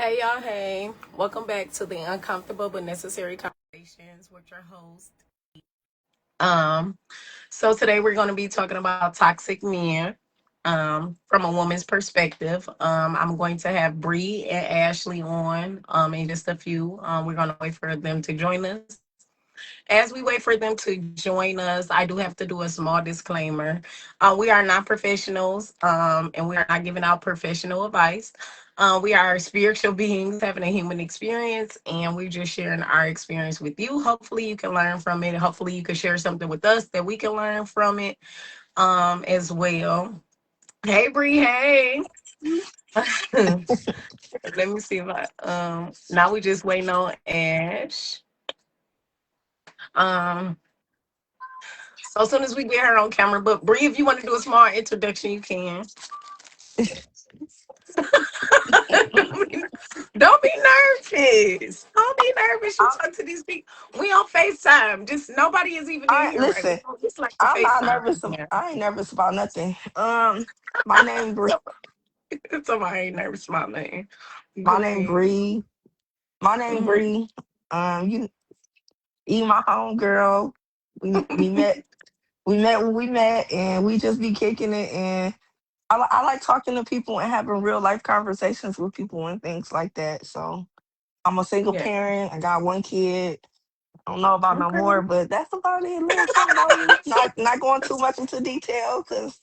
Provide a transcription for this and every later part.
Hey y'all, hey. Welcome back to the Uncomfortable but Necessary Conversations with your host. Um, so today we're going to be talking about toxic men from a woman's perspective. I'm going to have Bree and Ashley on in just a few. We're going to wait for them to join us. As we wait for them to join us, I do have to do a small disclaimer. We are not professionals, and we are not giving out professional advice. We are spiritual beings having a human experience, and we're just sharing our experience with you. Hopefully, you can learn from it. Hopefully, you can share something with us that we can learn from it as well. Hey, Bree. Hey. Let me see if I. Now we just waiting on Ash. Um, So as soon as we get her on camera, but Bree, if you want to do a small introduction, you can. Don't be nervous. Don't be nervous. You I, talk to these people. We on FaceTime. Just nobody is even in I here right listen. now. It's like a I'm not FaceTime. nervous. Yeah. I ain't nervous about nothing. My name Bree. Somebody ain't nervous about nothing. My Go name ahead. Bree. My name Mhm. Bree. You my home girl. We met. We met when we met, and we just be kicking it. And I like talking to people and having real life conversations with people and things like that. So I'm a single Yeah. parent. I got one kid. I don't know about no Okay. more, but that's about it. A little something about me. Not going too much into detail because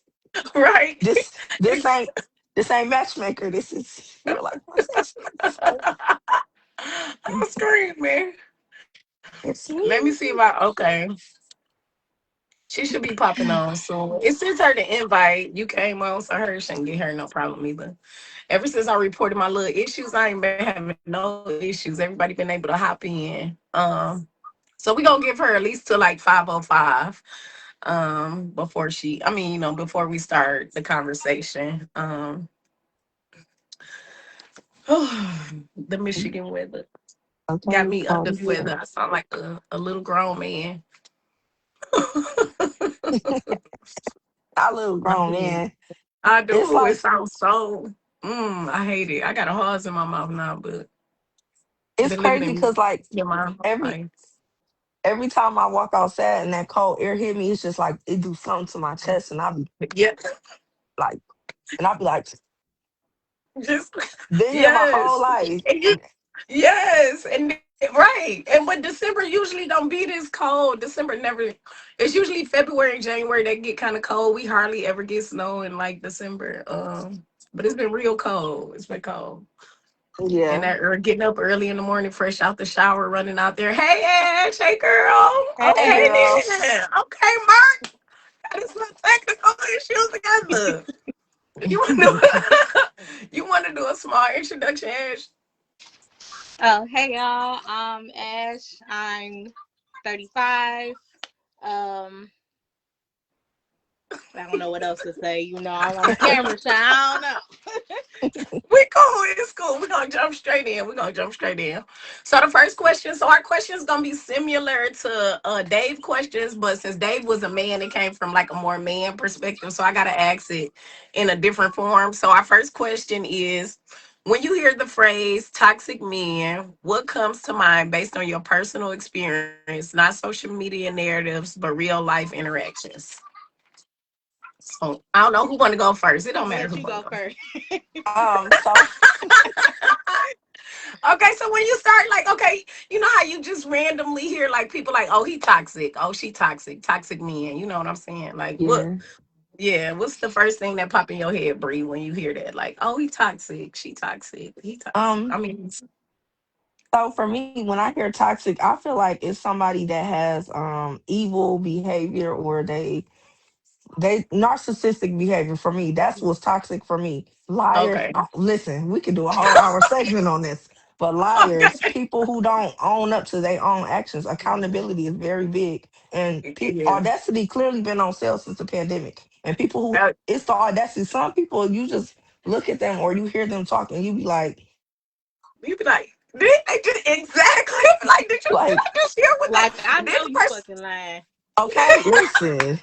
Right. This this ain't this ain't matchmaker. This is real life conversation. So I'm screaming. it's Let me me. see if I okay. She should be popping on soon. It sends her the invite. You came on, so her shouldn't get her no problem either. Ever since I reported my little issues, I ain't been having no issues. Everybody been able to hop in. So we gonna give her at least to like 5:05. Before she, I mean, before we start the conversation. The Michigan weather got Okay, me under call the this weather. out. I sound like a little grown man. I little I grown do. man. I It's do. It like sounds so. I hate it. I got a horse in my mouth now, but it's been living crazy in because like my whole every life. every time I walk outside and that cold air hit me, it's just like it do something to my chest, and Yeah, like, I'll be like, just been here my whole yes, life. and yes, and right. And but December usually don't be this cold. December never. It's usually February and January that get kind of cold. We hardly ever get snow in like December. But it's been real cold. It's been cold. And Yeah. that or getting up early in the morning, fresh out the shower, running out there. Hey Ash, hey girl. Hey Okay Hey, girl. then. Okay, Mark. Got his little technical issues together. You want to you want to do a small introduction, Ash? hey y'all. I'm Ash. I'm 35. Um, I don't know what else to say. I'm on the camera shy. I don't know. We cool. It's cool. We're gonna jump straight in. We're gonna jump straight in. So the first question, so our question is gonna be similar to Dave questions, but since Dave was a man, it came from like a more man perspective. So I gotta ask it in a different form. So our first question is when you hear the phrase toxic men, what comes to mind based on your personal experience, not social media narratives, but real life interactions? So I don't know who wanna go first. It don't I'm gonna matter who let you wanna go go. first. So Okay, so when you start like, okay, you know how you just randomly hear like people like, oh, he toxic, oh, she toxic, toxic men. You know what I'm saying? Like, what? yeah. Yeah, what's the first thing that pop in your head, Bree, when you hear that? Like, oh, he toxic, she toxic, he toxic. Um. I mean, So for me, when I hear toxic, I feel like it's somebody that has evil behavior, or they narcissistic behavior. For me, that's what's toxic for me. Liars. okay, Listen, we could do a whole hour segment on this. But liars, okay, people who don't own up to their own actions, accountability is very big. And yeah, audacity clearly been on sale since the pandemic. And people who that, it's the audacity. Some people you just look at them or you hear them talk and you be you be like, did they just exactly like, did like, I just hear what that? Like I Then know the you person, fucking lying. okay, listen,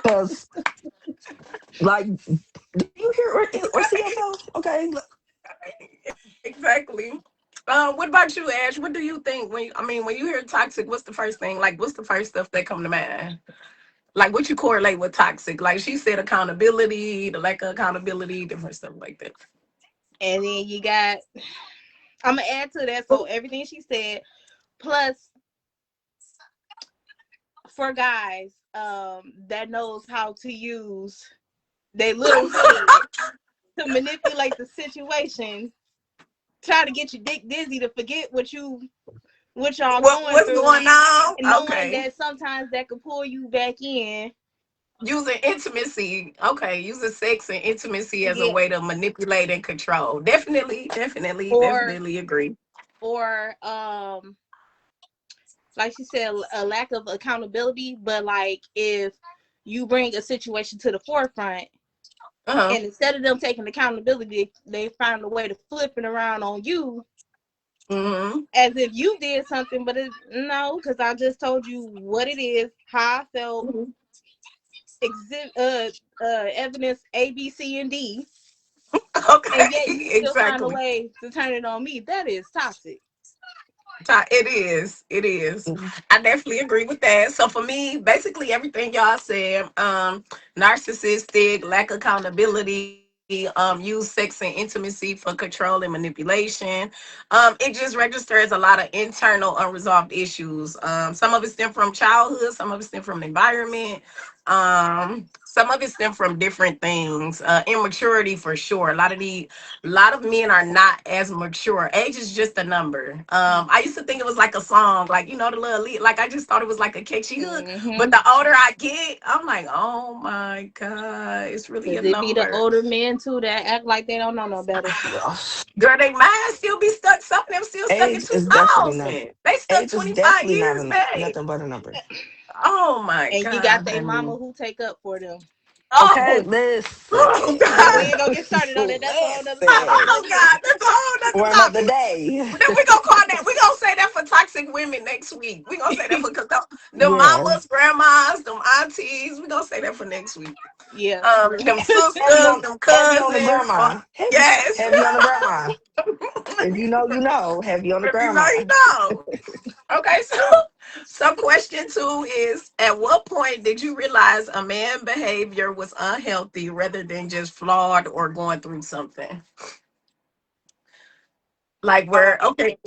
because like, do you hear or see yourself? Okay, Exactly. What about you, Ash? What do you think when when you hear toxic? What's the first thing? Like, what's the first stuff that come to mind? Like, what you correlate with toxic? Like she said, accountability, the lack of accountability, different stuff like that. And then you got, I'm gonna add to that. So everything she said, plus for guys, that knows how to use their little head to manipulate the situation, try to get your dick dizzy to forget what y'all going What's through, going on? and knowing Okay. that sometimes that could pull you back in. Using intimacy, okay, using sex and intimacy as a Yeah. way to manipulate and control. Definitely, definitely, Or definitely agree. or like she said, a lack of accountability. But like if you bring a situation to the forefront, Uh-huh. and instead of them taking accountability, they find a way to flip it around on you, Mm-hmm. as if you did something. But no, because I just told you what it is, how I felt, Mm-hmm. evidence A, B, C, and D, and yet Okay, you still find a exactly. way to turn it on me. That is toxic. It is. It is. Mhm. I definitely agree with that. So for me, basically everything y'all said, narcissistic, lack of accountability, use sex and intimacy for control and manipulation. It just registers a lot of internal unresolved issues. Some of it stem from childhood, some of it stem from the environment. Some of it stem from different things. Immaturity for sure. A lot of men are not as mature. Age is just a number. I used to think it was like a song, like the little like I just thought it was like a catchy hook. But Mm-hmm. the older I get, I'm like, oh my god, it's really a Cause it be the number. older men too that act like they don't know no better. Well, Girl, they mind still be stuck. Some of them still stuck in age is definitely not. 2000. They stuck Age is 25 definitely not years a, back. nothing but a number. Oh my And you got god, their mama honey. who take up for them. Okay, Oh, oh listen. But we ain't god. gonna get started on that. That's a whole nother topic. Listen. But Oh yeah, God, that's a whole For nother another topic. day. Then we gonna call that. We gonna say that for toxic women next week. We gonna say that for because the Yeah. mamas, grandmas, them aunties. We gonna say that for next week. yeah. Them Heavy sisters, on them heavy on the cousins. grandma. Yes. Heavy on the grandma. If you know, you know. Heavy on the If you know, grandma. you know. Okay, so question two is: at what point did you realize a man behavior was unhealthy rather than just flawed or going through something? Like where okay,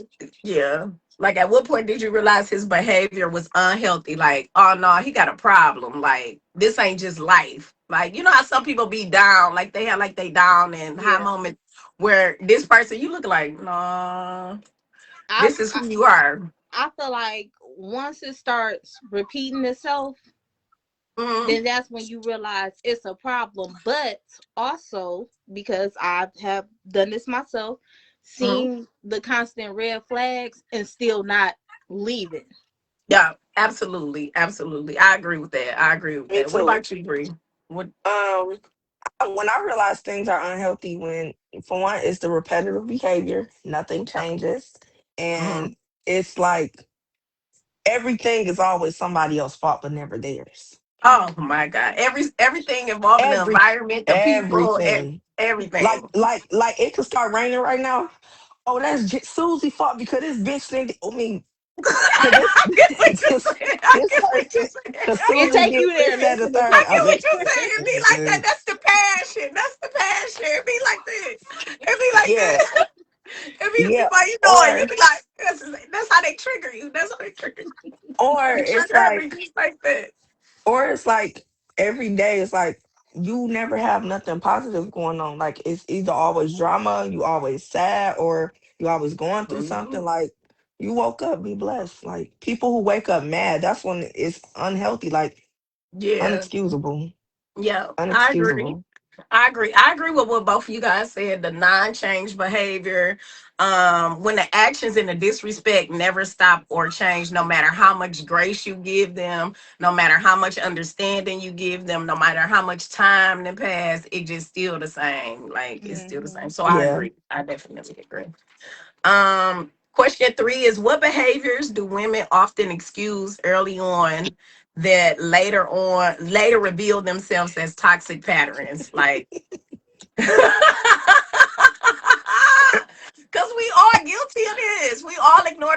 yeah. Like at what point did you realize his behavior was unhealthy? Like, oh no, he got a problem. Like this ain't just life. Like you know how some people be down, like they have like they down and high Yeah. moments where this person you look like, nah, I, this is I who you are. I feel like once it starts repeating itself, Mm-hmm. then that's when you realize it's a problem. But also, because I have done this myself, Mm-hmm. seeing the constant red flags and still not leaving. Yeah, absolutely, absolutely. I agree with that. I agree with Me that. What too. about you, Bree? What? Um, when I realize things are unhealthy, when for one, it's the repetitive behavior, nothing changes, Mm-hmm. and it's like everything is always somebody else's fault, but never theirs. Oh my God! Everything involving the Every environment, the people, everything, everything. like it could start raining right now. Oh, that's Susie fault because this bitch think. I mean, I because get what you're this saying. I this get what you're person, saying. because I It get Susie what take you're did you saying. there, this, that, the listening third. I to I get mean, what it. you're saying. It be like that. That's the passion. That's the passion. It be like that. It be like yeah, that. It be yeah, before you know it. You or be like, that's how they trigger you. That's how they trigger you. or They it's trigger every like just like that. or it's like every day it's like you never have nothing positive going on. Like it's either always drama, you always sad, or you always going through Mhm. something. Like you woke up, be blessed. Like people who wake up mad, that's when it's unhealthy, like Yeah. unexcusable. Yeah. I agree. Unexcusable. I agree. I agree with what both of you guys said. The non-change behavior, when the actions and the disrespect never stop or change, no matter how much grace you give them, no matter how much understanding you give them, no matter how much time that pass, it just still the same. Like it's still the Hmm. same. So I Yeah. agree. I definitely agree. Question three is what behaviors do women often excuse early on that later reveal themselves as toxic patterns? Like because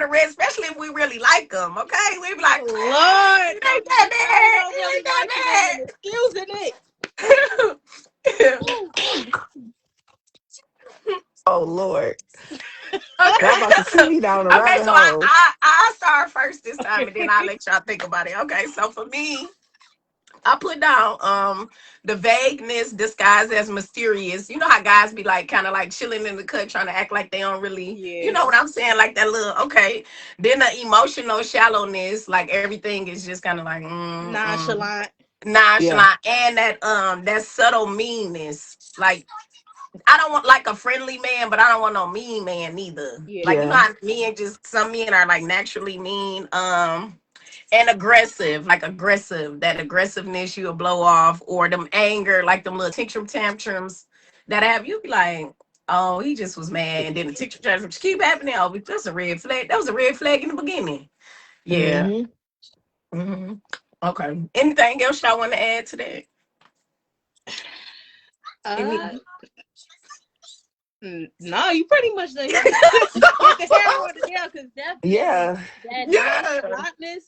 the rest, especially if we really like them. Okay, we be like, Lord, it ain't don't get me started that on really liking them bad. and excusing it. It ain't that Ooh. Oh Lord. bad. Y'all about to send Okay. me down a Okay, rabbit so I, hole. I I start first this time, and then I'll let y'all think about it. Okay, so for me, I put down the vagueness disguised as mysterious. You know how guys be like kind of like chilling in the cut trying to act like they don't really, you know what Yes. I'm saying? Like that little okay. Then the emotional shallowness, like everything is just kind of like Nonchalant. Yeah. nonchalant, and that subtle meanness. Like I don't want like a friendly man, but I don't want no mean man neither. Like you know Yes. Yeah. how men just some men are like naturally mean. And aggressive, like aggressive, that aggressiveness you'll blow off, or them anger, like them little tantrums that have you be like, oh, he just was mad, and then the tantrum tantrums keep happening. Oh, that's a red flag. That was a red flag in the beginning. Yeah. Hmm. hmm Okay. Anything else y'all want to add to that? Uh, Any? no, you pretty much done hit the hammer on the nail because definitely Yeah. that Yeah. nonchalantness,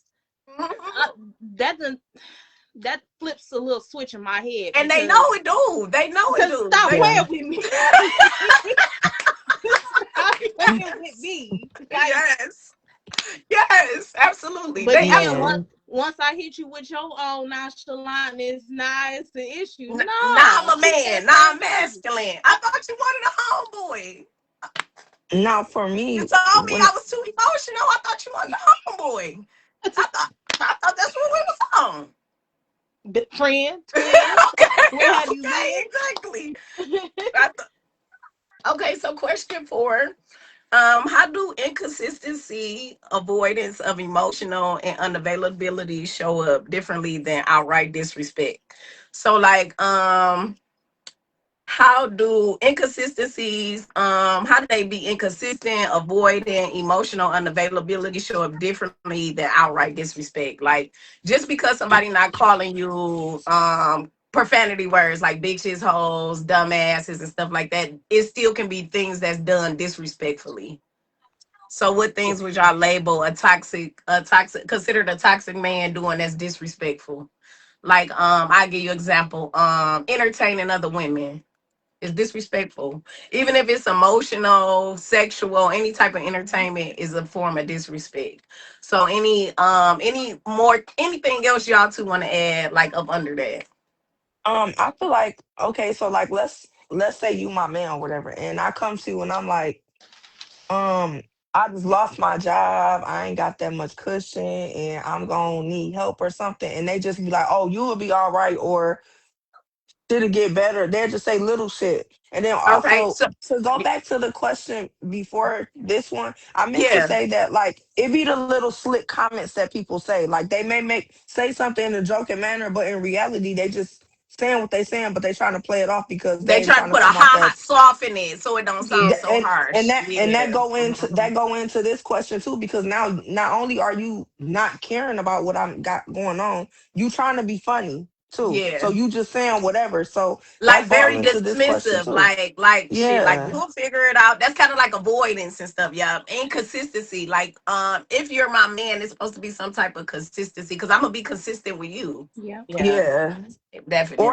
Mhm. uh, that done, that flips a little switch in my head And they because know it, do. They know it, do. stop They. Yeah. playing with me. Stop playing with me. Like, Yes. Yes. Absolutely. but They then absolutely. Yeah. once I hit you with your own nonchalantness, nah, it's the issue. Now I'm Nah, a keep that man. Now I'm same energy. masculine. I thought you wanted a homeboy. Now for You me, told me I when was too emotional. I thought you wanted a homeboy. I thought that's what we was on. Friend, twin, what Okay, have you okay, been? exactly. I th- okay, so question 4. How do inconsistency, avoidance of emotional and unavailability show up differently than outright disrespect? So like how do inconsistencies how do they be inconsistent, avoiding emotional unavailability show up differently than outright disrespect? Like just because somebody not calling you profanity words like bitches, hoes, dumbasses and stuff like that, it still can be things that's done disrespectfully. So what things would y'all label a toxic considered a toxic man doing that's disrespectful? Like I give you example, entertaining other women is disrespectful. Even if it's emotional, sexual, any type of entertainment is a form of disrespect. So anything else y'all two want to add like up under that? I feel like okay, so like let's say you my man or whatever, and I come to you and I'm like, um, I just lost my job, I ain't got that much cushion, and I'm gonna need help or something, and they just be like, oh, you will be all right, or it'll get better. They'll just say little shit. And then Okay. also So to go back to the question before this one, I meant to yeah, say that like it be the little slick comments that people say. Like they may make say something in a joking manner, but in reality they just saying what they saying, but they trying to play it off because they they ain't try to trying to put a come off ha ha as soften it so it don't sound Yeah. so and harsh. that Yeah. go into this question too, because now not only are you not caring about what I got going on, you trying to be funny too, so Yeah. you just saying whatever, so that Like fall very into this question dismissive, too. like shit, like Yeah. you'll figure it out. That's kind of like avoidance and stuff, yeah. Inconsistency, like if you're my man, it's supposed to be some type of consistency because I'm gonna be consistent with you. Yeah. Yeah, Yeah. definitely.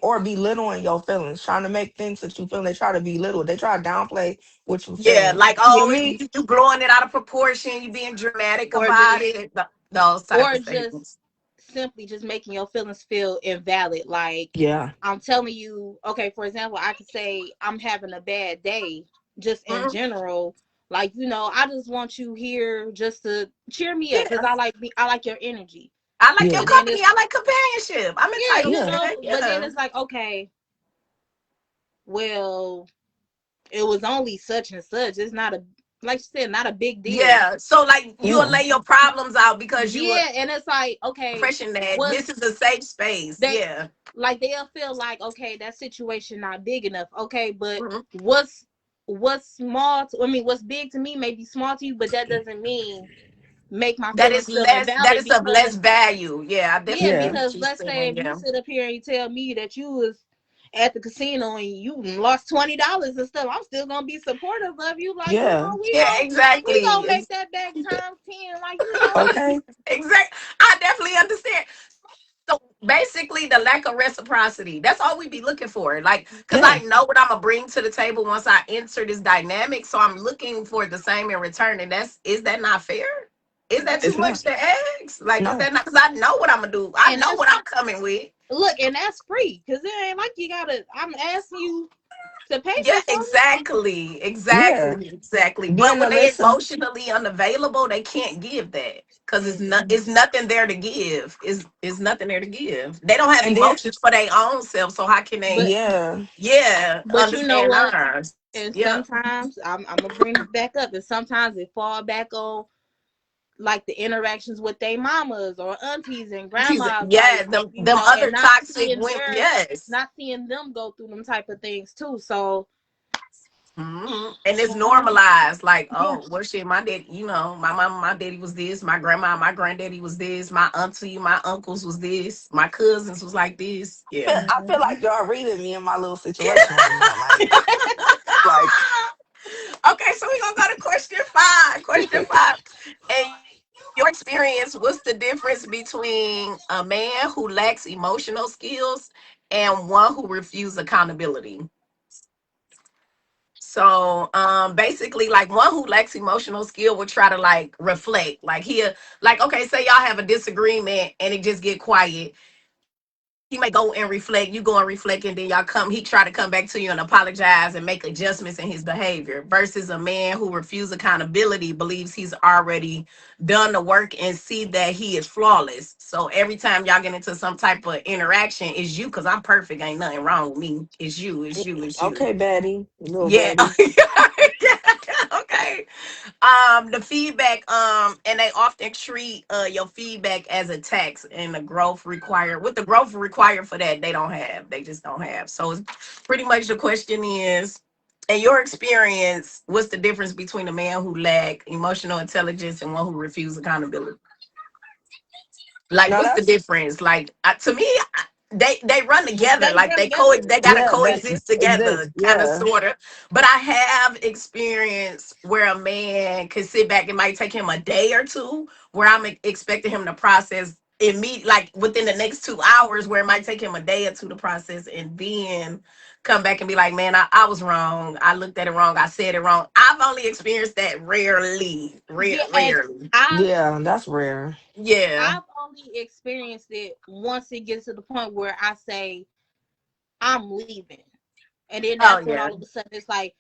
Or belittling your feelings, trying to make things that you feel, they try to belittle, they try to downplay what you're Yeah, feeling. like With oh, me, you blowing it out of proportion, you being dramatic Or about just it, those type or of just statements. simply just making your feelings feel invalid. Like yeah. I'm telling you, okay, for example, I could say I'm having a bad day just in Mhm. general. Like, I just want you here just to cheer me up because Yeah, I like your energy. I like your Yeah. But then company. it's I like companionship. I'm yeah, entitled to that. but then Yeah. it's like, okay, well, it was only such and such. It's not a like you said, not a big deal. Yeah. So like you'll Yeah. lay your problems out because you Yeah, and it's like, okay, impression that this what's is a safe space. they Yeah. like they'll feel like, okay, that situation not big enough. Okay, but Mhm. what's small to, I mean, what's big to me may be small to you, but that doesn't mean make my That feelings is feel less. That invalid is of less because value. Yeah, I yeah, definitely get Yeah. what because you're let's say saying. if you Yeah. sit up here and you tell me that you was at the casino and you lost $20 and stuff, I'm still gonna be supportive of you. Like, Yeah. Yeah, we exactly. gonna make that back times 10. Like, Okay. Exactly. I definitely understand. So basically, the lack of reciprocity. That's all we be looking for. Like, because I Yeah. know what I'm gonna bring to the table once I enter this dynamic. So I'm looking for the same in return. And is that not fair? Is that too It's much not. to ask? Like, is No. that not? Because I know what I'm gonna do. I and know that's what I'm coming with. look, and that's free because it ain't like you gotta. I'm asking you to pay Yeah, for something. exactly, Yeah. exactly, exactly. But Being when a they listen. emotionally unavailable, they can't give that because Mm-mm. it's nothing there to give. Is nothing there to give. They don't have And then emotions for their own self, so how can they? But yeah. Yeah, you know understand what? ours. And Yeah, sometimes I'm gonna bring this back up, and sometimes it fall back on like the interactions with their mamas or aunties and grandmas, like yeah. Them and other toxic women. Yes. not seeing them go through them type of things too. So And it's sometimes, normalized. Like, yeah, oh, well, shit, my dad, my mama, my daddy was this, my grandma, my granddaddy was this, my auntie, my uncles was this, my cousins was like this. Yeah. I feel mhm. like y'all reading me in my little situation right now. Like Okay, so we're gonna go to question five. Question five. In your experience, what's the difference between a man who lacks emotional skills and one who refuses accountability? So basically like one who lacks emotional skill would try to like reflect. Like here, like okay, say y'all have a disagreement and it just get quiet. He may go and reflect, you go and reflect, and then he try to come back to you and apologize and make adjustments in his behavior. Versus a man who refuses accountability believes he's already done the work and see that he is flawless. So every time y'all get into some type of interaction, it's you because I'm perfect, ain't nothing wrong with me. It's you, it's you, it's you. okay, baddie, little Yeah. baddie. Okay. The feedback, and they often treat your feedback as a tax, and the growth required what the growth required for that they don't have. They just don't have. So it's pretty much the question is, in your experience, what's the difference between a man who lack emotional intelligence and one who refuses accountability? Like, No, what's the that's difference? Like, to me, they run together. They Like run together. they gotta yeah, they coexist together, exist. kind of Yeah. sort of. But I have experience where a man can sit back. It might take him a day or two, where I'm expecting him to process like within the next 2 hours, where it might take him a day or two to process, and then come back and be like, man, I was wrong. I looked at it wrong. I said it wrong. I've only experienced that rarely, Yeah, and rarely. I've Yeah, that's rare. Yeah. I've only experienced it once it gets to the point where I say I'm leaving. And then Oh that's when yeah. all of a sudden it's like,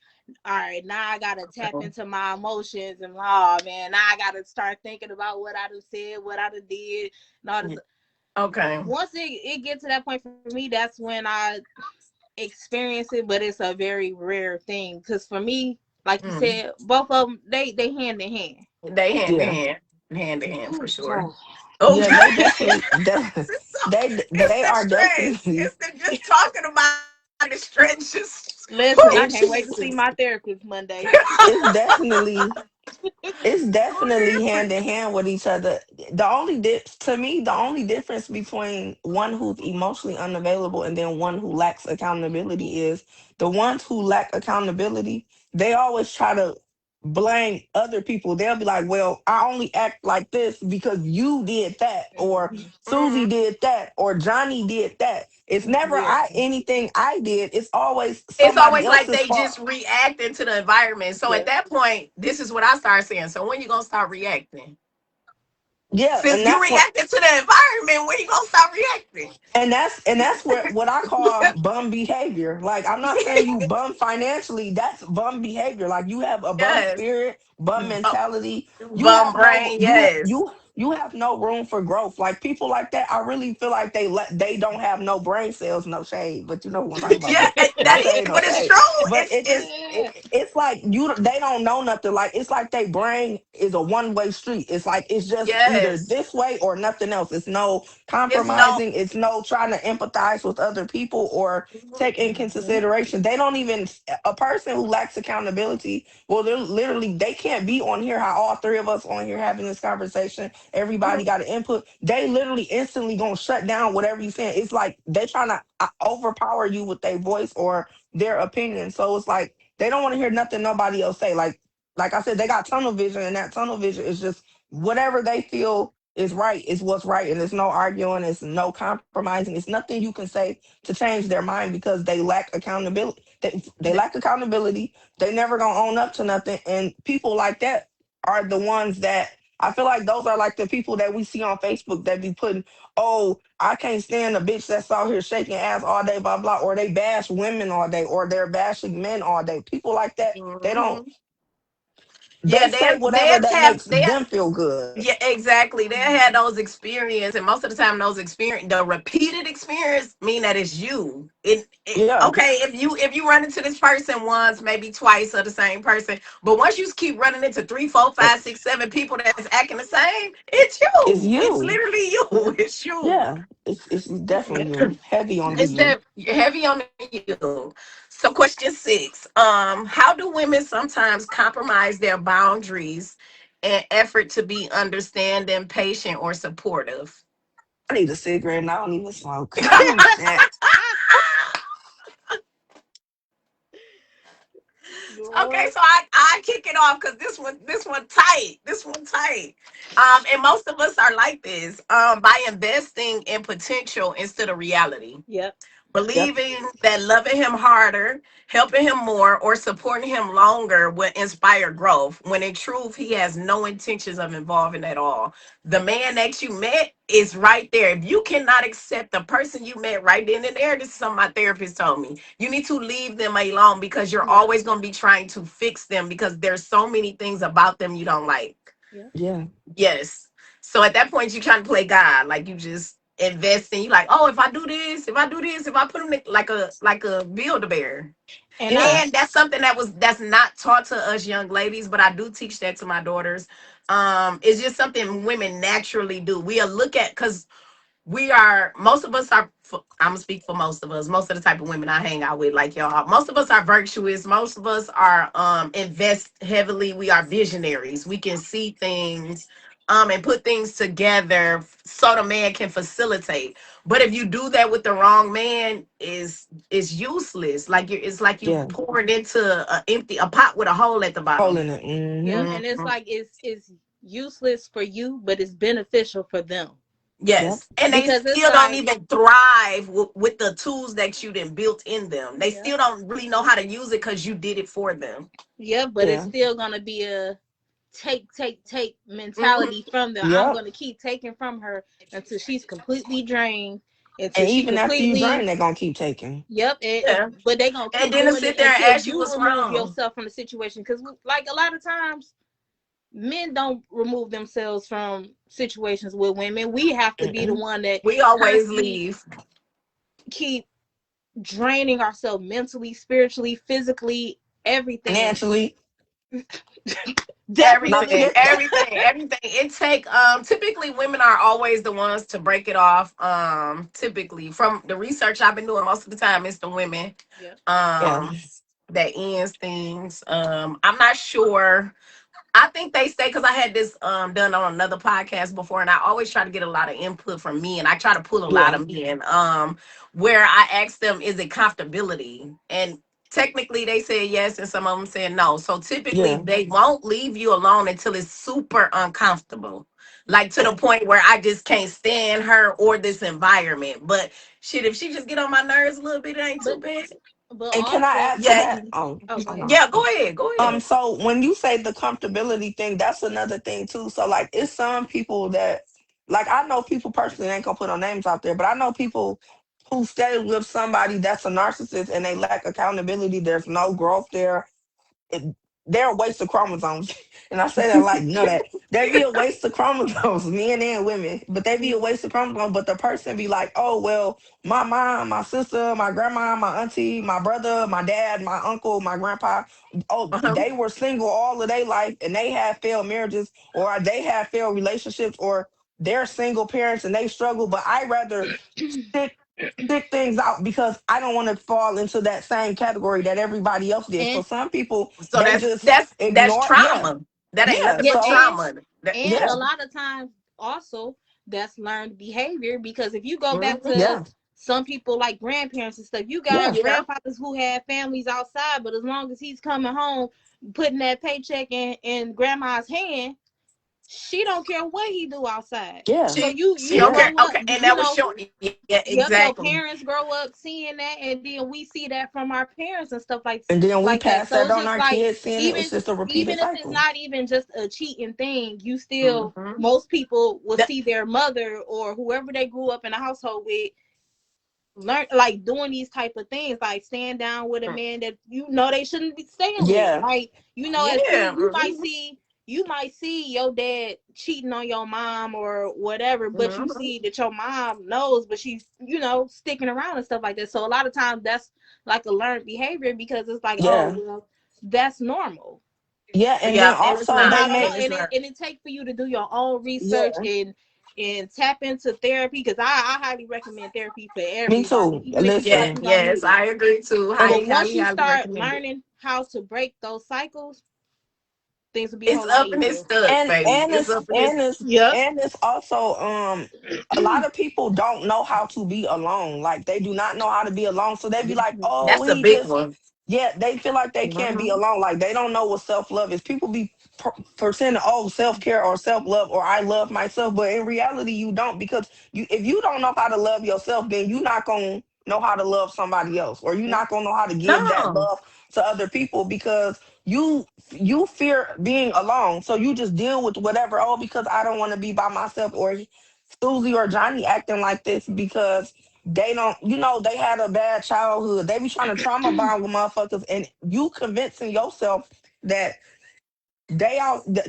all right, now I gotta tap into my emotions and oh man, now I gotta start thinking about what I done said, what I done did, and all this. Okay. Once it gets to that point for me, that's when I experience it, but it's a very rare thing. Cause for me, like you Mm. said, both of them they hand in hand. They Yeah. hand to hand for Oh sure. God. Yeah, Okay. they definitely It's they the are stress. definitely It's the just talking about it stretches. Listen, I can't wait to it's see my therapist Monday. it's definitely it's definitely hand in hand with each other. To me, the only difference between one who's emotionally unavailable and then one who lacks accountability is the ones who lack accountability, they always try to blame other people. They'll be like, well, I only act like this because you did that, or Mhm. Susie did that, or Johnny did that. It's never Yeah. anything I did. It's always It's somebody always like else's they fault. just reacting to the environment. So at Yeah. that point, this is what I start saying. So when you gonna start reacting? Yeah, Since and you that's what reacted to the environment, when you gonna start reacting? and that's what I call bum behavior. Like I'm not saying you bum financially. That's bum behavior. Like you have a bum Yes. spirit, bum Bu- mentality. You Bum have no brain, yes. you have no room for growth. Like people like that, I really feel like they don't have no brain cells. No shade, but you know what I'm talking about. Yeah, No that is, shade, no but it's shade. true. But it just it's like they don't know nothing. Like it's like their brain is a one-way street. It's like it's just either Yes. this way or nothing else. It's no It's no. compromising. It's no trying to empathize with other people or take in Mhm. consideration. They don't even, a person who lacks accountability. Well, they're literally, they can't be on here. How all three of us on here having this conversation. Everybody got an input. They literally instantly gonna shut down whatever you saying. It's like they trying to overpower you with their voice or their opinion. So it's like they don't want to hear nothing nobody else say. Like I said, they got tunnel vision, and that tunnel vision is just whatever they feel is right is what's right, and there's no arguing, it's no compromising, it's nothing you can say to change their mind because they lack accountability. They Th- lack accountability. They never gonna own up to nothing, and people like that are the ones that I feel like those are like the people that we see on Facebook that be putting, oh, I can't stand a bitch that's out here shaking ass all day, blah blah, or they bash women all day, or they're bashing men all day. People like that, they don't. Mhm. Yeah, They say whatever that makes them feel good. yeah, exactly. They had those experience, and most of the time, those experience, the repeated experience, mean that it's you. Yeah, Okay, if you run into this person once, maybe twice, or the same person, but once you keep running into three, four, it- five, six, seven people that's acting the same, it's it's you. It's you. literally you. It's you. Yeah, it's yeah. definitely you. Heavy on the It's you. that heavy on you. So, question 6. How do women sometimes compromise their boundaries in effort to be understanding, patient, or supportive? I need a cigarette and I don't even smoke. Ooh, shit. Okay, Lord. so I kick it off because this one tight. This one tight. And most of us are like this. By investing in potential instead of reality. Yep. Yep. Believing that loving him harder, helping him more, or supporting him longer will inspire growth, when in truth, he has no intentions of involving at all. The man that you met is right there. If you cannot accept the person you met right then and there, this is something my therapist told me. You need to leave them alone because you're Yep. always going to be trying to fix them because there's so many things about them you don't like. Yep. Yeah. Yes. So at that point, you're trying to play God. Like you just invest in. You like, oh, if I do this, if I do this, if I put him like a build a bear. And I Yeah. And that's not taught to us young ladies, but I do teach that to my daughters. It's just something women naturally do. We'll look at because we are most of us are I'm gonna speak for most of us, most of the type of women I hang out with, like y'all, most of us are virtuous, most of us are invest heavily, we are visionaries, we can see things and put things together so the man can facilitate. But if you do that with the wrong man, is useless. Like it's like you Yeah. pouring into a pot with a hole at the bottom. Holding it. Yep. Mm-hmm. And it's Mhm. like it's useless for you, but it's beneficial for them. Yep. Yes, and they Because it's still don't like, even thrive with the tools that you done built in them. They yep, still don't really know how to use it because you did it for them. yep, but it's Yeah. still gonna be a take Hmm. mentality from them. I'm Yep. gonna keep taking from her until she's completely drained, until And she even after you completely, drain, they're gonna keep taking. yep, Yeah, but they gonna and keep then to doing it sit there and until ask you you what's remove wrong. yourself from the situation. Because like a lot of times men don't remove themselves from situations with women. We have to be the Mm-mm. one that We always constantly leave. keep draining ourselves mentally, spiritually, physically, everything. Financially, not Everything, Definitely. forget. everything, everything. It take typically women are always the ones to break it off. Typically from the research I've been doing, most of the time it's the women Yep. Yeah. um that ends things. I'm not sure. I think they say because I had this done on another podcast before, and I always try to get a lot of input from me, and I try to pull a lot Yeah. of men. Where I ask them, is it comfortability? And technically they said yes, and some of them said no. So typically Yeah. they won't leave you alone until it's super uncomfortable. Like to the Yeah. point where I just can't stand her or this environment. But shit, if she just get on my nerves a little bit, it ain't too But bad. And can I also, add to Yeah, that? Oh, oh, go hold ahead. on. yeah, go ahead, go ahead. So when you say the comfortability thing, that's another thing too. So like it's some people that, like, I know people personally, I ain't gonna put no names out there, but I know people who stay with somebody that's a narcissist and they lack accountability. There's no growth there. It, they're a waste of chromosomes. And I say that like, no, that they be a waste of chromosomes, men and women, but they be a waste of chromosomes. But the person be like, oh, well, my mom, my sister, my grandma, my auntie, my brother, my dad, my uncle, my grandpa, oh, Uh-huh. they were single all of their life and they had failed marriages or they had failed relationships or they're single parents and they struggle. But I rather stick things out because I don't want to fall into that same category that everybody else did. So and some people So they that's just that's ignore. Yeah, trauma. That ain't yeah. nothing yeah, but So and trauma. That, and yeah, a lot of times also that's learned behavior, because if you go back mhm. to yeah, some people like grandparents and stuff, you yeah, got Yeah. grandfathers who had families outside, but as long as he's coming home putting that paycheck in grandma's hand, she don't care what he do outside. yeah, So She you okay. yeah. grow up, Okay. And that was showing. Yeah, yep, exactly. your parents grow up seeing that, and then we see that from our parents and stuff And then we like that. pass So that it's on just our like, kids, seeing it. It's even just a repeated even if it's cycle. not even just a cheating thing, you still, Hmm. most people will see their mother or whoever they grew up in a household with learn, like doing these type of things, like staying down with a man that you know they shouldn't be staying with. Yeah, Like, you know, as Yeah. kids Hmm. you might see your dad cheating on your mom or whatever, but you Hmm. see that your mom knows, but she's, sticking around and stuff like that. So a lot of times that's like a learned behavior, because it's like, oh yeah, well, that's normal. yeah. And then Yeah. And it's also And they I not. don't know, And make it's not. and it takes for you to do your own research yeah. and tap into therapy, because I highly recommend therapy for Me everybody, too. even if you feel like Yeah. Listen, you don't Yes, need it. I agree too. and But Highly, once highly, you highly start recommend it. learning how to break those cycles, things will be a It's whole lot up and it's easier. stuck, and baby. and It's it's up and it's and it's Yep. and it's also a lot of people don't know how to be alone. Like they do not know how to be alone. So they be like, oh, that's a he big just one. yeah, they feel like they can't be Hmm. alone. Like they don't know what self love is. People be pretending, oh, self care or self love or I love myself, but in reality, you don't because you if you don't know how to love yourself, then you're not gonna know how to love somebody else, or you're not gonna know how to give that No. love to other people because you fear being alone, so you just deal with whatever. Oh, because I don't want to be by myself, or Susie or Johnny acting like this because they don't, they had a bad childhood. They be trying to trauma bond with motherfuckers, and you convincing yourself that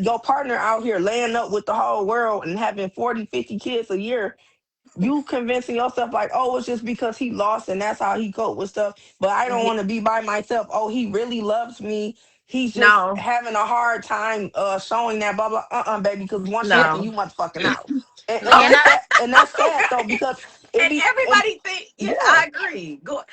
your partner out here laying up with the whole world and having 40, 50 kids a year. You convincing yourself like, oh, it's just because he lost and that's how he cope with stuff. But I don't Yeah. want to be by myself. Oh, he really loves me. He's just No. having a hard time showing that blah blah baby, because once you And happen, No. you motherfucking out. And and that's I sad, and that's sad though, because it And be and everybody think, yeah, yeah, I agree. Go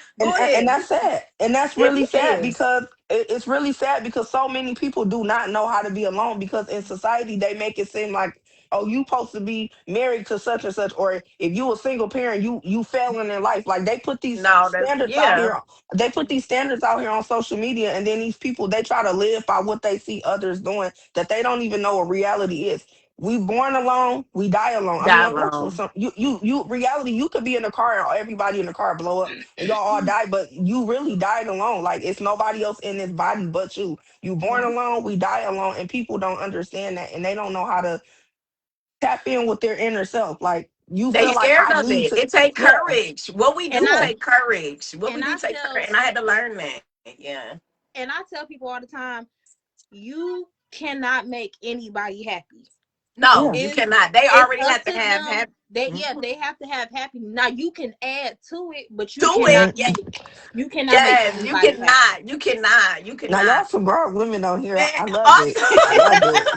and ahead. that's sad, and that's It really sad is. because it's really sad because so many people do not know how to be alone because in society they make it seem like, oh, you supposed to be married to such and such, or if you a single parent, you failing in life. Like they put these No, that's standards out yeah. here, they put these standards out here on social media, and then these people they try to live by what they see others doing that they don't even know what reality is. We born alone, we die alone. I mean, Die unfortunately, alone. some you reality, you could be in a car and everybody in the car blow up and y'all all die, but you really died alone. Like it's nobody else in this body but you. You born Mhm. alone, we die alone, and people don't understand that, and they don't know how to tap in with their inner self. Like you They feel like scared I of need it. to, It take yeah, courage. What we and do I yeah, take courage. What we and do I take courage. tell And I had to learn that. Yeah. and I tell people all the time, you cannot make anybody happy. No, yeah, you It's cannot. They it's already up have to to have them. happy. They have to have happy. Now you can add to it, but To it. Yeah. you cannot make Yes. You anybody happy. cannot. You cannot. You now y'all cannot. some grown women on here. And I loved it. also, I loved it.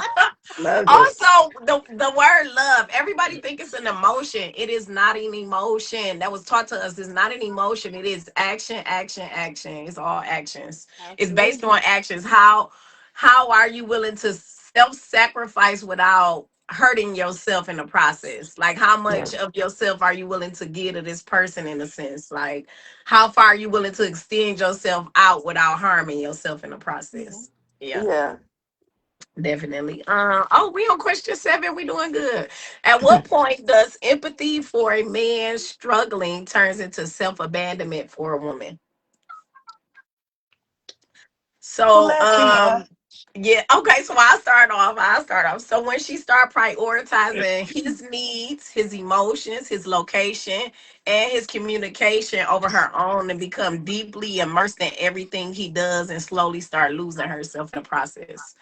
Loved it. also the word love. Everybody think it's an emotion. It is not an emotion. That was taught to us. It's not an emotion. It is action, action, action. It's all actions. It's based Absolutely. on actions. How are you willing to self-sacrifice without hurting yourself in the process? Like how Yeah, much of yourself are you willing to give to this person in a sense? Like how far are you willing to extend yourself out without harming yourself in the Yeah. process? Yeah. yeah. Definitely. Oh, we on question 7. We doing good. At what point does empathy for a man struggling turns into self abandonment for a woman? Who So, that, Tina? Yeah, okay, so I start off. So when she start prioritizing his needs, his emotions, his location, and his communication over her own and become deeply immersed in everything he does and slowly start losing herself in the process.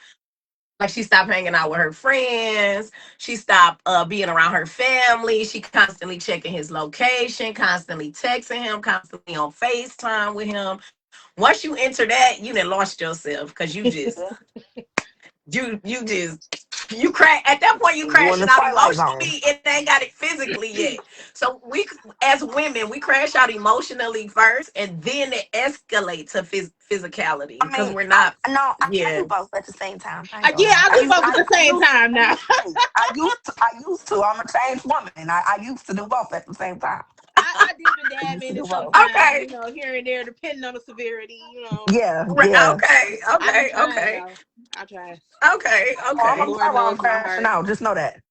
Like she stopped hanging out with her friends, she stopped being around her family, she constantly checking his location, constantly texting him, constantly on FaceTime with him. Once you enter that, you done lost yourself because you just you crash at that point. You You in crashing the out Twilight Zone. emotionally. It ain't got it physically yet. So we, as women, we crash out emotionally first, and then it escalates to physicality I because mean, we're not. no, I Yeah. do both at the same time. I ain't gonna Yeah, lie. I do both at the I same used time I now. used to. I used to. I'm a changed woman. I used to do both at the same time. I dip and I dab used to in do it both. sometimes, Okay. here and there, depending on the severity. Yeah, yeah. Okay. I be Okay. trying Okay. though. I try. Okay. Oh, I'm gonna Okay. cry Lord while I'm knows my crashing heart. out. Just know that.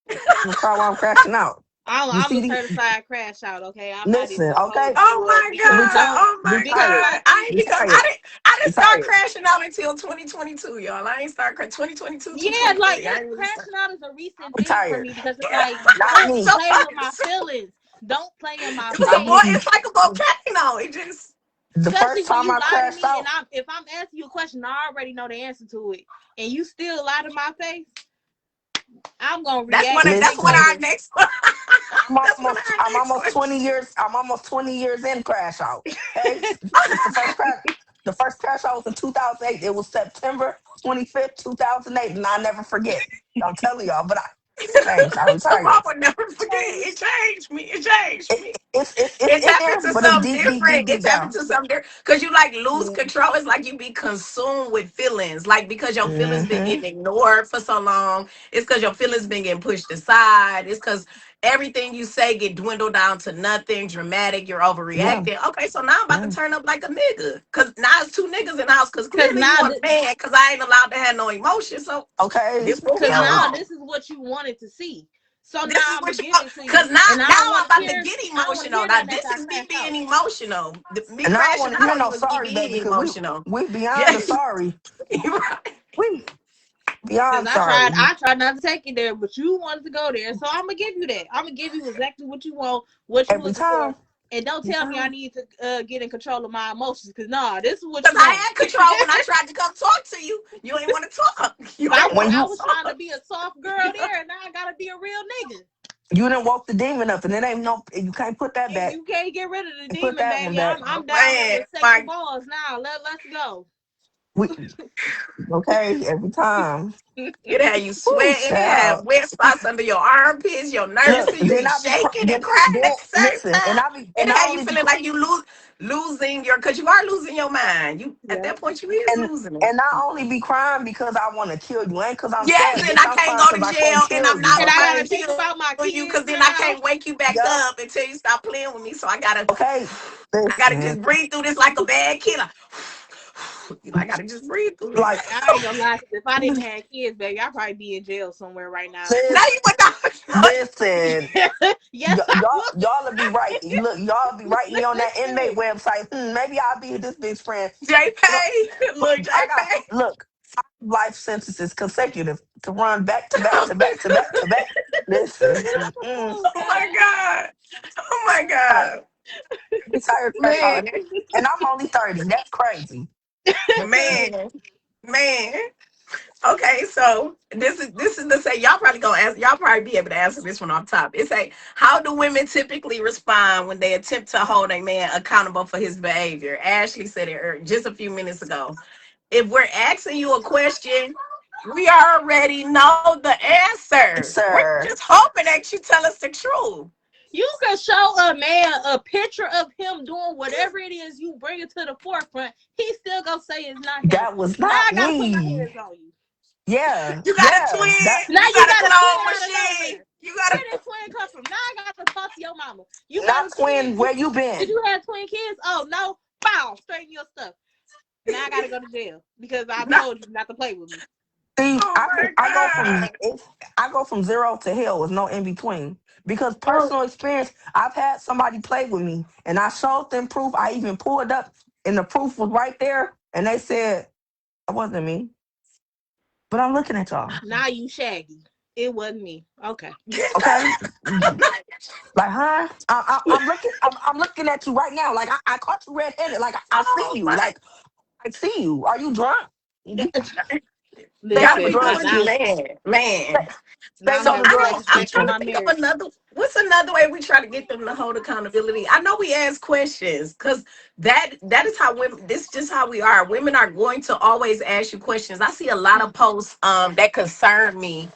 I'm gonna cry while I'm crashing out. You I'm see a the certified crash out. Okay, I'm not even listen, gonna hold okay? you Oh up my because god. Retire, Oh my because retired, god. I I think ain't because retired, I didn't start retired. crashing out until 2022, y'all. I ain't start 2022 to yeah, like 23. I it ain't really start. crashing out is a I'm recent thing for retired. me because it's like Not don't me. So play with my feelings. Don't play in my it was a Not boy. face. me. It's like a volcano. It just The Especially first when time you I lie to crashed me and out, if I'm asking you a question, I already know the answer to it, and you still lie to my face, I'm gonna react that's what listen. our negatively. next that's what our I'm next almost question. 20 years. I'm almost 20 years in crash out. Okay, since the first crash, the first crash out was in 2008. It was September 25th, 2008, and I never forget. I'm telling y'all, but it's changed. I So retired. I would never forget. It changed me. It changed me. It's It in tap there, into but it's something deep, deep, different. deep, It deep tap down. into something different because you like lose Yeah. control. It's like you be consumed with feelings, like because your feelings been Hmm. getting ignored for so long. It's because your feelings been getting pushed aside. It's because everything you say get dwindled down to nothing dramatic. You're Yeah, overreacting. Okay, so now I'm about to yeah. turn up like a nigga because now it's two niggas in the house because Cause clearly you now, want a man because I ain't allowed to have no emotion. So Okay. this what we cause now So on. this is what you wanted to see. So now This is I'm gonna what you give want. it to Cause you, now, and now I'm about to get I don't want to emotional. hear Now nothing this after I is me crash being out. emotional. Me and I don't crashing want to hear out no was me sorry, baby, being because emotional. we beyond the Yes, sorry. you're right. We Cause beyond sorry. I tried not to take you there, but you wanted to go there, so I'm gonna give you that. I'm gonna give you exactly what you want, what you Every looking for, time. and don't Every tell me I time. need to get in control of my emotions. Cause nah, this is what Cause you I want. had control when I tried to come talk to you. You ain't want to talk. You ain't When want I you to was trying to talk. be a soft girl there, and now I gotta be a real nigga. you didn't woke the demon up, and it ain't no. You can't put that And back. you can't get rid of the You put demon, that one baby. back. I'm down here Man, with sexy my balls now. Let's go. We okay every time. it had you Woo, sweating. It had child. wet spots under your armpits. You're nervous. Look, You then be I be shaking and crying then at the same listen, time. and It I had you only be feeling like you losing your. Cause you are losing your mind. You at Yeah. that point you is and losing it. I only be crying because I want to kill you, ain't because I'm Yes, sad, and bitch. I I'm can't crying go because to I can't jail, and kill I'm you. not And I trying Okay, gotta to think kill about my you, because kids then I now. can't wake you back yep. up until you stop playing with me. So Okay, I gotta listen, just breathe through this like a bad killer. I gotta just breathe through this. like I ain't gonna lie, 'cause if I didn't have kids, baby, I'd probably be in jail somewhere right now. Now this, you would not. listen. Yes, I Y'all will be right. would. Look, y'all be writing me on that inmate website. Maybe I'll be this bitch friend. J You know, Pay, look, J I got Pay. look 5 life sentences consecutive to run back to back to back to back to back. Listen, Oh Oh my God. god. Oh my like god. retired crash Man, out, and I'm only 30. That's crazy. man, man. Okay, so this is the say y'all probably gonna ask y'all probably be able to answer this one off top. It say, how do women typically respond when they attempt to hold a man accountable for his behavior? Ashley said it just a few minutes ago. If we're asking you a question, we already know the answer. Yes, We're just sir. hoping that you tell us the truth. You can show a man a picture of him doing whatever it is you bring it to the forefront. He still gonna say it's not him. That was Now not I gotta put my me. hands on you. Yeah, You got a yeah. twin. That Now You you got a got a twin clone out of machine. nowhere. You got Where a did twin come from? Now I gotta talk to your mama. You got a not twin. twin. Where you Did been? you have twin kids? Oh no. Foul. Straighten your stuff. Now I gotta go to jail because I no. told you not to play with me. See, Oh my I go from god. I go from zero to hell with no in between. Because Oh, personal experience, I've had somebody play with me, and I showed them proof. I even pulled up, and the proof was right there, and they said it wasn't me. But I'm looking at y'all. Now you shaggy. It wasn't me. Okay. Okay, like, huh? I'm looking at you right now. Like I caught you red handed. Like I see Oh you. my Like I see you. Are you drunk? Stay on gotta the Listen, be cause drug doing, now shit. man. Stay now I'm on the having I drug don't. I'm shit, retrospect on trying too. to my think of marriage. what's another way we try to get them to hold accountability. I know we ask questions because that is how women. This is just how we are. Women are going to always ask you questions. I see a lot of posts that concern me.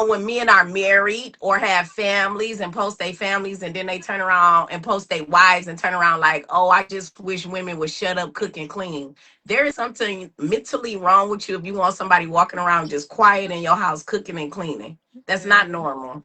When men are married or have families and post their families, and then they turn around and post their wives and turn around like, oh, I just wish women would shut up, cook, and clean. There is something mentally wrong with you if you want somebody walking around just quiet in your house cooking and cleaning. That's not Mhm. normal.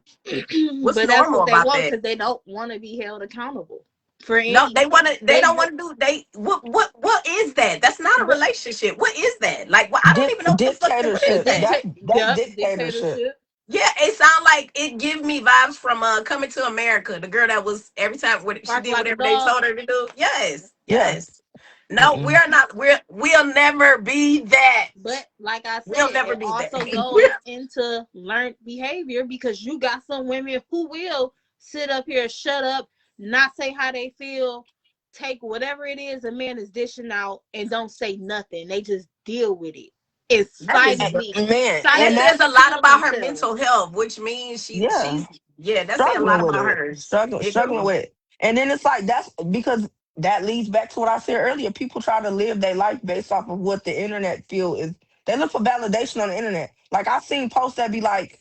What's But that's normal what they about want that? because they don't want to be held accountable for No, any. they want to. They They don't re- want to do. They what is that? That's not a but relationship. What is that? Like, well, I don't even know what the fuck. What is Dictatorship. that? That's Yep, dictatorship. dictatorship. Yeah, it sounds like it give me vibes from Coming to America. The girl that was every time what she Bark did like a whatever they dog. told her to do. Yes, Yeah. yes. No, Mm-mm. we're not. We'll never be that. But like I We'll said, never it be that. also goes into learned behavior because you got some women who will sit up here, shut up, not say how they feel, take whatever it is a man is dishing out and don't say nothing. They just deal with it. It's That is Man, and that silently says a that's lot kill about her themselves. mental health, which means yeah. she's yeah. That say a lot Struggling with about it. her. It Struggling do. with it. And then it's like that's because that leads back to what I said earlier. People try to live their life based off of what the internet feel is. They look for validation on the internet. Like I've seen posts that be like,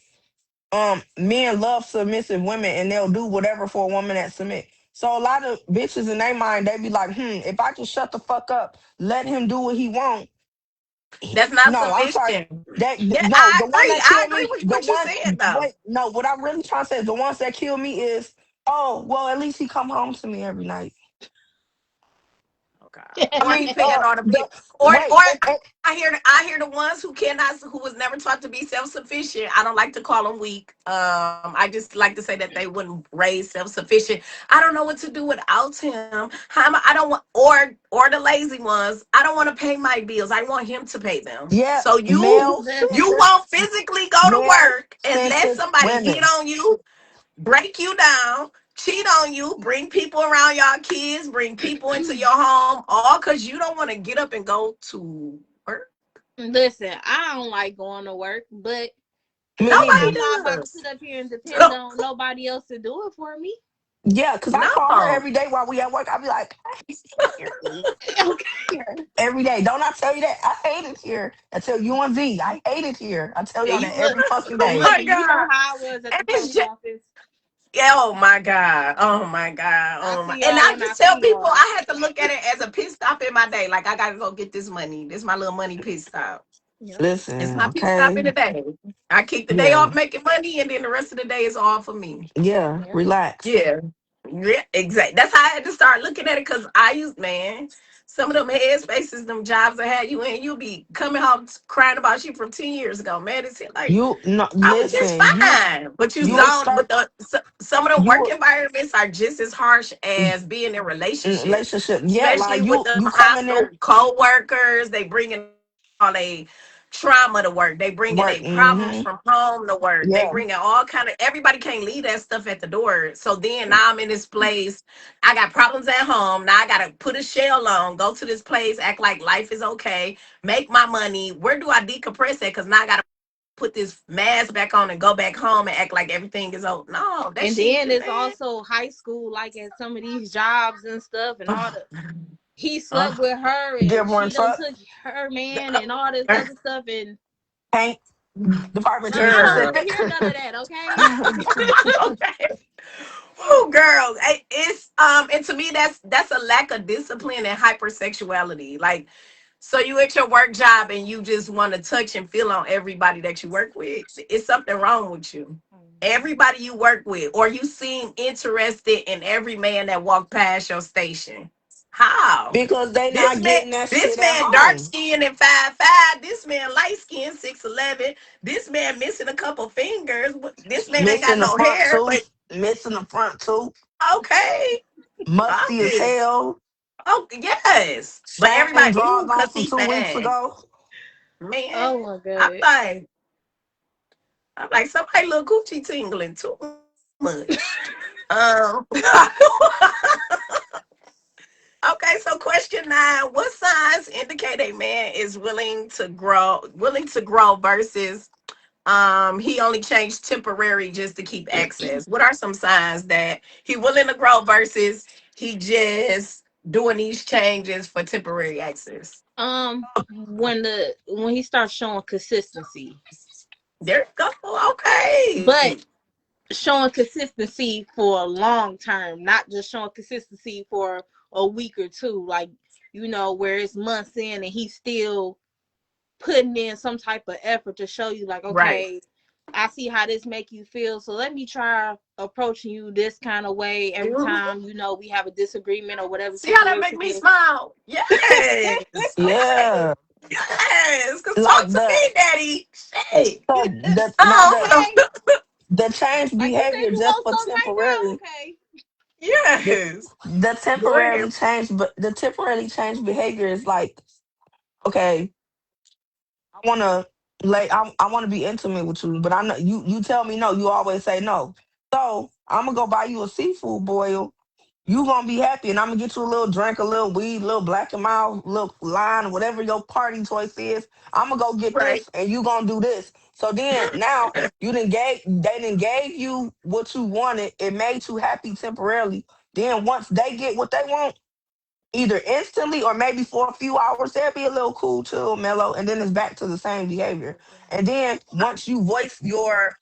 men love submissive women and they'll do whatever for a woman that submit. So a lot of bitches in their mind, they be like, if I just shut the fuck up, let him do what he want. That's not No, I'm sorry. submission. That Yeah, no, I the one agree. that I killed agree me, with the what you one said though. wait, no, what I'm really trying to say is the ones that kill me is, oh, well, at least he come home to me every night. Oh God. I Or he mean, paying all the the bills. Or and I hear the ones who cannot who was never taught to be self sufficient. I don't like to call them weak. I just like to say that they wouldn't raise self sufficient. I don't know what to do without him. How am I don't want or the lazy ones. I don't want to pay my bills. I want him to pay them. yeah, So you Listen, male-centered, won't physically go to work and let male-centered somebody hit women. on you, break you down, cheat on you, bring people around y'all kids, bring people into your home, all because you don't want to get up and go to work. listen, I don't like going to work, but Me Nobody I'm neither. not about to does. sit up here and depend So, on nobody else to do it for me. Yeah, because I call her no. every day while we at work. I be like, I hate it here, E. Okay. Here. Every day. Don't I tell you that? I hate it here. I tell you and Z, I hate it here. I tell y'all You that look, every fucking Oh day. my you know God. how I was at And the it's post just, office. yeah, oh my God. Oh my God. I Oh my. see And y'all I when I just tell see people y'all. I had to look at it as a pit stop in my day. Like, I got to go get this money. This is my little money pit stop. Yep. It's Listen, my pit stop in okay? the day. I keep the day Yeah. off making money, and then the rest of the day is all for me. Yeah. Yep. Relax. Yeah. Yeah, exactly. That's how I had to start looking at it because I used, man, some of them headspaces, them jobs I had you in, you'll be coming home crying about shit from 10 years ago. Man, it's like, You no I was just listen, fine. But you you will zone, start but some of the you work will environments are just as harsh as being in relationships, relationship. Yeah, especially like with the you come in hostile there, co-workers. They bringing all a trauma to work. They bringing work. a problems from home to work. They Yeah. bringing all kind of, everybody can't leave that stuff at the door. So then now I'm in this place. I got problems at home. Now I got to put a shell on, go to this place, act like life is okay, make my money. Where do I decompress at? Because now I got to put this mask back on and go back home and act like everything is okay. No, that And shit, then it's man. also high school, like at some of these jobs and stuff, and all the he slept Oh, with her Get and one she done truck, took her man uh, and all this other stuff. And paint, Department I don't want girl. to to hear none of that. Okay. Okay. Oh, girl, it's and to me that's a lack of discipline and hypersexuality. Like, so you at your work job and you just want to touch and feel on everybody that you work with. It's something wrong with you. Everybody you work with, or you seem interested in every man that walked past your station. How? because they This not man, getting that this shit at man dark home. skinned and 5'5". This man light skinned 6'11". This man missing a couple fingers. This man ain't got Missing the no front hair, tooth, but missing the front tooth, okay. I'm musty as just, hell, oh yes. But shat and everybody, draws ooh, on cause from he 2 weeks fine. ago. Man, Oh my I'm god. like, I'm like somebody little coochie tingling too much. Okay, so question 9: what signs indicate a man is willing to grow versus he only changed temporary just to keep access? What are some signs that he willing to grow versus he just doing these changes for temporary access? When he starts showing consistency, There you go. but Okay. showing consistency for a long term, not just showing consistency for a week or two, like where it's months in and he's still putting in some type of effort to show you, like, Right. okay, I see how this make you feel, so let me try approaching you this kind of way every Mhm. time we have a disagreement or whatever See how that make situation me is. smile? Yes. Okay. Yeah. Yes. Cause talk Like to me, daddy. Shit. so the now Oh. the change Like, you said behavior you just want for some right now, temporary. okay. The, Yes. the Go ahead. temporarily change, but the temporarily change behavior is like, okay, I wanna I wanna be intimate with you, but I know you tell me no, you always say no. So I'm gonna go buy you a seafood boil. You gonna be happy, and I'm gonna get you a little drink, a little weed, a little black and mild, little line, whatever your party choice is. I'm gonna go get Right. this, and you gonna do this. So then now they didn't gave you what you wanted. It made you happy temporarily. Then once they get what they want, either instantly or maybe for a few hours, they'll be a little cool, chill, mellow, and then it's back to the same behavior. And then once you voice your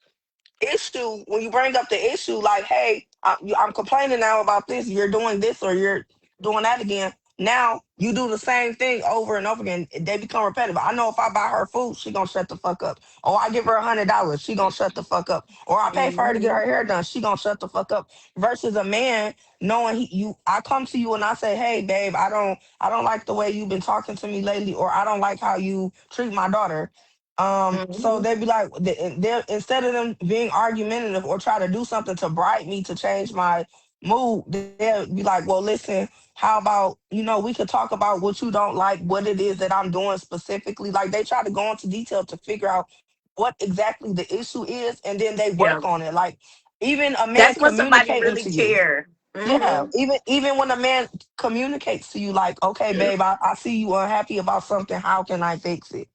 issue, when you bring up the issue, like, hey, I'm complaining now about this, you're doing this or you're doing that again. Now you do the same thing over and over again. They become repetitive. I know if I buy her food, she gonna shut the fuck up. Or I give her $100, she gonna shut the fuck up. Or I pay for her to get Mm-hmm. her hair done, she gonna shut the fuck up. Versus a man knowing I come to you and I say, hey babe, I don't like the way you've been talking to me lately, or I don't like how you treat my daughter. So Mhm. they'd be like, they instead of them being argumentative or try to do something to bribe me to change my mood, they'll be like, well, listen, how about, we could talk about what you don't like, what it is that I'm doing specifically. Like they try to go into detail to figure out what exactly the issue is, and then they Yeah. work on it. Like even a man That's when somebody communicating really to you. care. Yeah, Hmm. even when a man communicates to you, like, okay, babe, I see you unhappy about something. How can I fix it?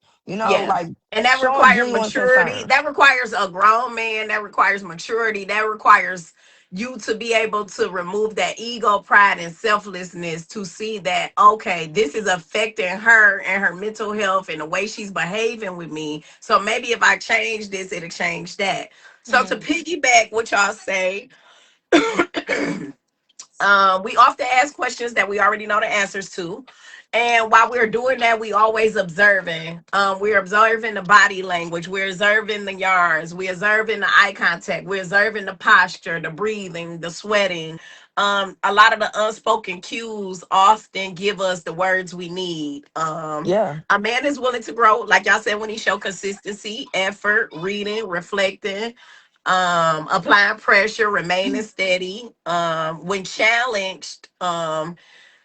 Yeah. Like And that showing requires genuine maturity. concern. That requires a grown man. That requires maturity. That requires you to be able to remove that ego, pride, and selflessness to see that, okay, this is affecting her and her mental health and the way she's behaving with me. So maybe if I change this, it'll change that. So to Mm. piggyback what y'all say, we often ask questions that we already know the answers to. And while we're doing that, we always observing. We're observing the body language. We're observing the yarns. We're observing the eye contact. We're observing the posture, the breathing, the sweating. A lot of the unspoken cues often give us the words we need. Yeah, A man is willing to grow, like y'all said, when he show consistency, effort, reading, reflecting, applying pressure, remaining steady, when challenged.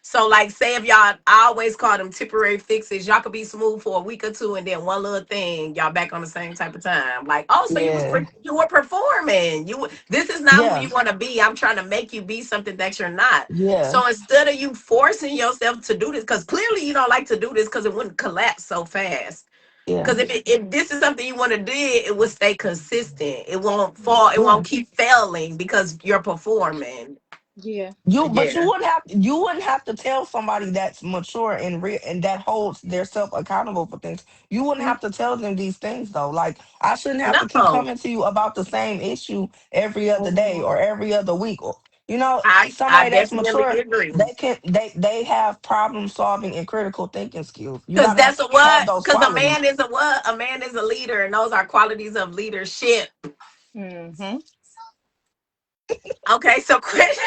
So like say if y'all, I always call them temporary fixes. Y'all could be smooth for a week or two, and then one little thing, y'all back on the same type of time. Like, oh, so yeah, you were performing. This is not who yeah, you want to be. I'm trying to make you be something that you're not. yeah, So instead of you forcing yourself to do this, because clearly you don't like to do this, because it wouldn't collapse so fast. yeah, Because if this is something you want to do, it will stay consistent. It won't fall. It yeah. won't keep failing because you're performing. Yeah. But Yeah. you wouldn't have to tell somebody that's mature and and that holds their self accountable for things. You wouldn't have to tell them these things though. Like I shouldn't have to keep No. coming to you about the same issue every other day or Mhm. every other week. Or I somebody that's definitely mature, agree. they have problem solving and critical thinking skills. You Because gotta that's a have what? those Because a qualities. man is a what? A man is a leader, and those are qualities of leadership. Mm-hmm. Okay, so question.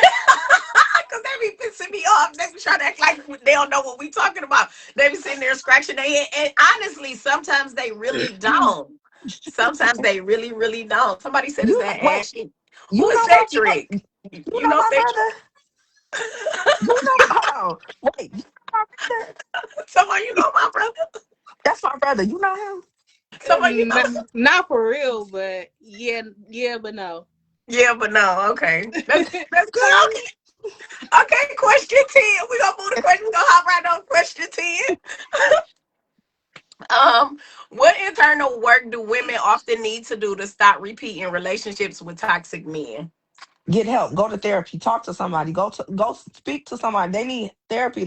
Because they be pissing me off. They be trying to act like they don't know what we talking about. They be sitting there scratching their head. And honestly, sometimes they really don't. Sometimes they really, really don't. Somebody said, is You that wait, Ashley? Who you is know Cedric? you You know know my Cedric? brother. You know, hold on, wait, you know my brother. Someone you know my brother? That's my brother. You know him? So are you know? Not for real, but yeah, yeah, but no. Yeah, but no. Okay, that's good. Okay, okay. Question 10. We gonna move the question. We gonna hop right on question 10. Um, what internal work do women often need to do to stop repeating relationships with toxic men? Get help. Go to therapy. Talk to somebody. Go speak to somebody. They need therapy.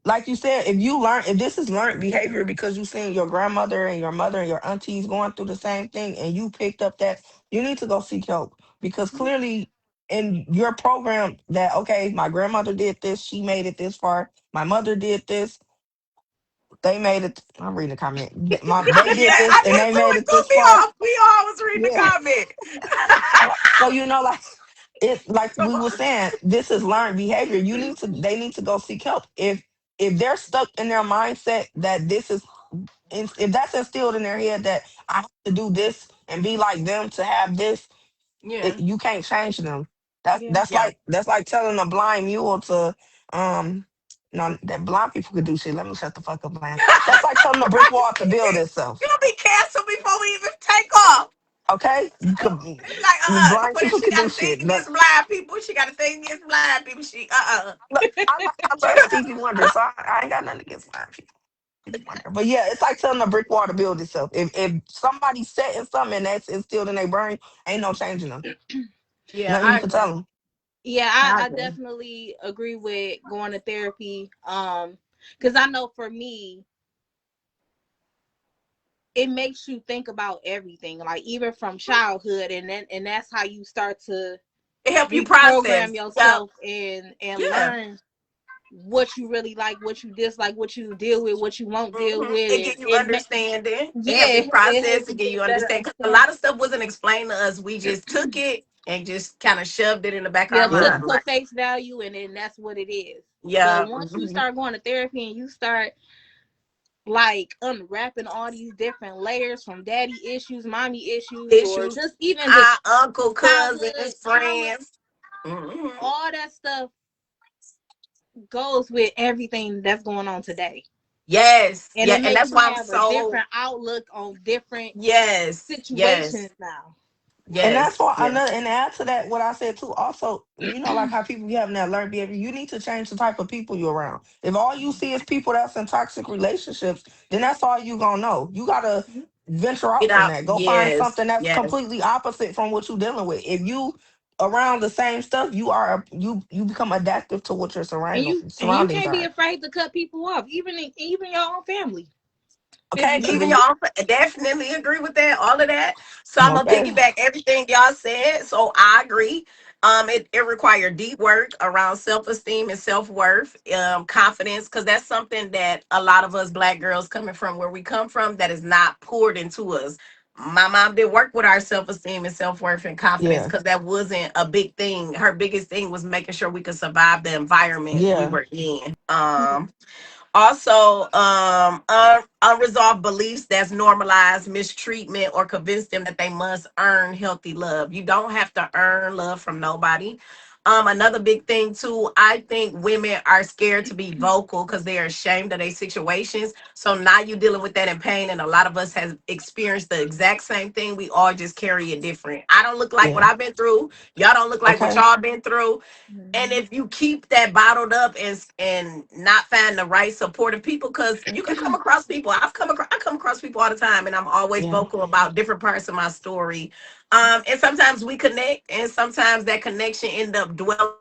Like you said, if this is learned behavior because you seen your grandmother and your mother and your aunties going through the same thing and you picked up that, you need to go seek help because clearly in your program that okay, my grandmother did this, she made it this far. My mother did this, they made it. I'm reading the comment. They did Yeah, this I and did they too. made It it threw this me far. off. We all was reading the Yeah. comment. So like it like Come we were on. saying, this is learned behavior. They need to go seek help. If they're stuck in their mindset that this is if that's instilled in their head that I have to do this and be like them to have this, Yeah, you can't change them. That's Yeah. that's yeah. like that's like telling a blind mule to um no, that blind people could do shit. Let me shut the fuck up, blind. That's like telling a brick wall to build itself. You'll be canceled before we even take off. Okay? Like, Blind what if people she could got do a thing shit. against blind people? She got a thing against blind people. Look, I love Stevie Wonder, so I ain't got nothing against blind people. Stevie Wonder. But yeah, it's like telling a brick wall to build itself. If somebody's setting something that's instilled in their brain, ain't no changing them. Yeah, Nothing you I can tell agree. them. Yeah, I I agree. definitely agree with going to therapy. Because I know for me, it makes you think about everything, like even from childhood, and that's how you start to It help you reprogram process. Yeah, yourself and yeah. learn what you really like, what you dislike, what you deal with, what you won't deal with, It and give you understanding. It help yeah, you it process. helps It you give you get better understand. Because a understanding. lot of stuff wasn't explained to us. We just took it and just kind of shoved it in the back of Yeah, our Yeah. mind. put Like, face value, and then that's what it is. But yeah, once you start going to therapy and you start like unwrapping all these different layers from daddy issues, mommy issues, or issues. just even just Our uncle, childhood cousins, trauma, friends. Hmm. all that stuff goes with everything that's going on today. Yes, And yeah, it and makes that's you why I'm have a so different outlook on different yes, situations yes, now. And that's yes, why yes. another, and to add to that, what I said too, also, like how people be having that learned behavior, you need to change the type of people you're around. If all you see is people that's in toxic relationships, then that's all you gonna know. You gotta venture Get out from out. that. Go find Yes, something that's yes. completely opposite from what you're dealing with. If you around the same stuff, you become adaptive to what your And you surroundings can't be are. afraid to cut people off, even your own family. Okay, because Even Physically. y'all definitely agree with that, all of that. So I'm gonna okay, piggyback everything y'all said. So I agree. It required deep work around self-esteem and self-worth, confidence, because that's something that a lot of us black girls coming from where we come from that is not poured into us. My mom did work with our self-esteem and self-worth and confidence yeah, because that wasn't a big thing. Her biggest thing was making sure we could survive the environment we yeah, were in. Also, unresolved beliefs that's normalized mistreatment or convince them that they must earn healthy love. You don't have to earn love from nobody. Another big thing too, I think women are scared to be vocal because they are ashamed of their situations. So now you're dealing with that in pain, and a lot of us has experienced the exact same thing. We all just carry it different. I don't look like what yeah. I've been through. Y'all don't look like what Okay, y'all been through. And Mhm. if you keep that bottled up and not find the right supportive people, because you can come across people, I come across people all the time, and I'm always yeah, vocal about different parts of my story. And sometimes we connect, and sometimes that connection end up dwelling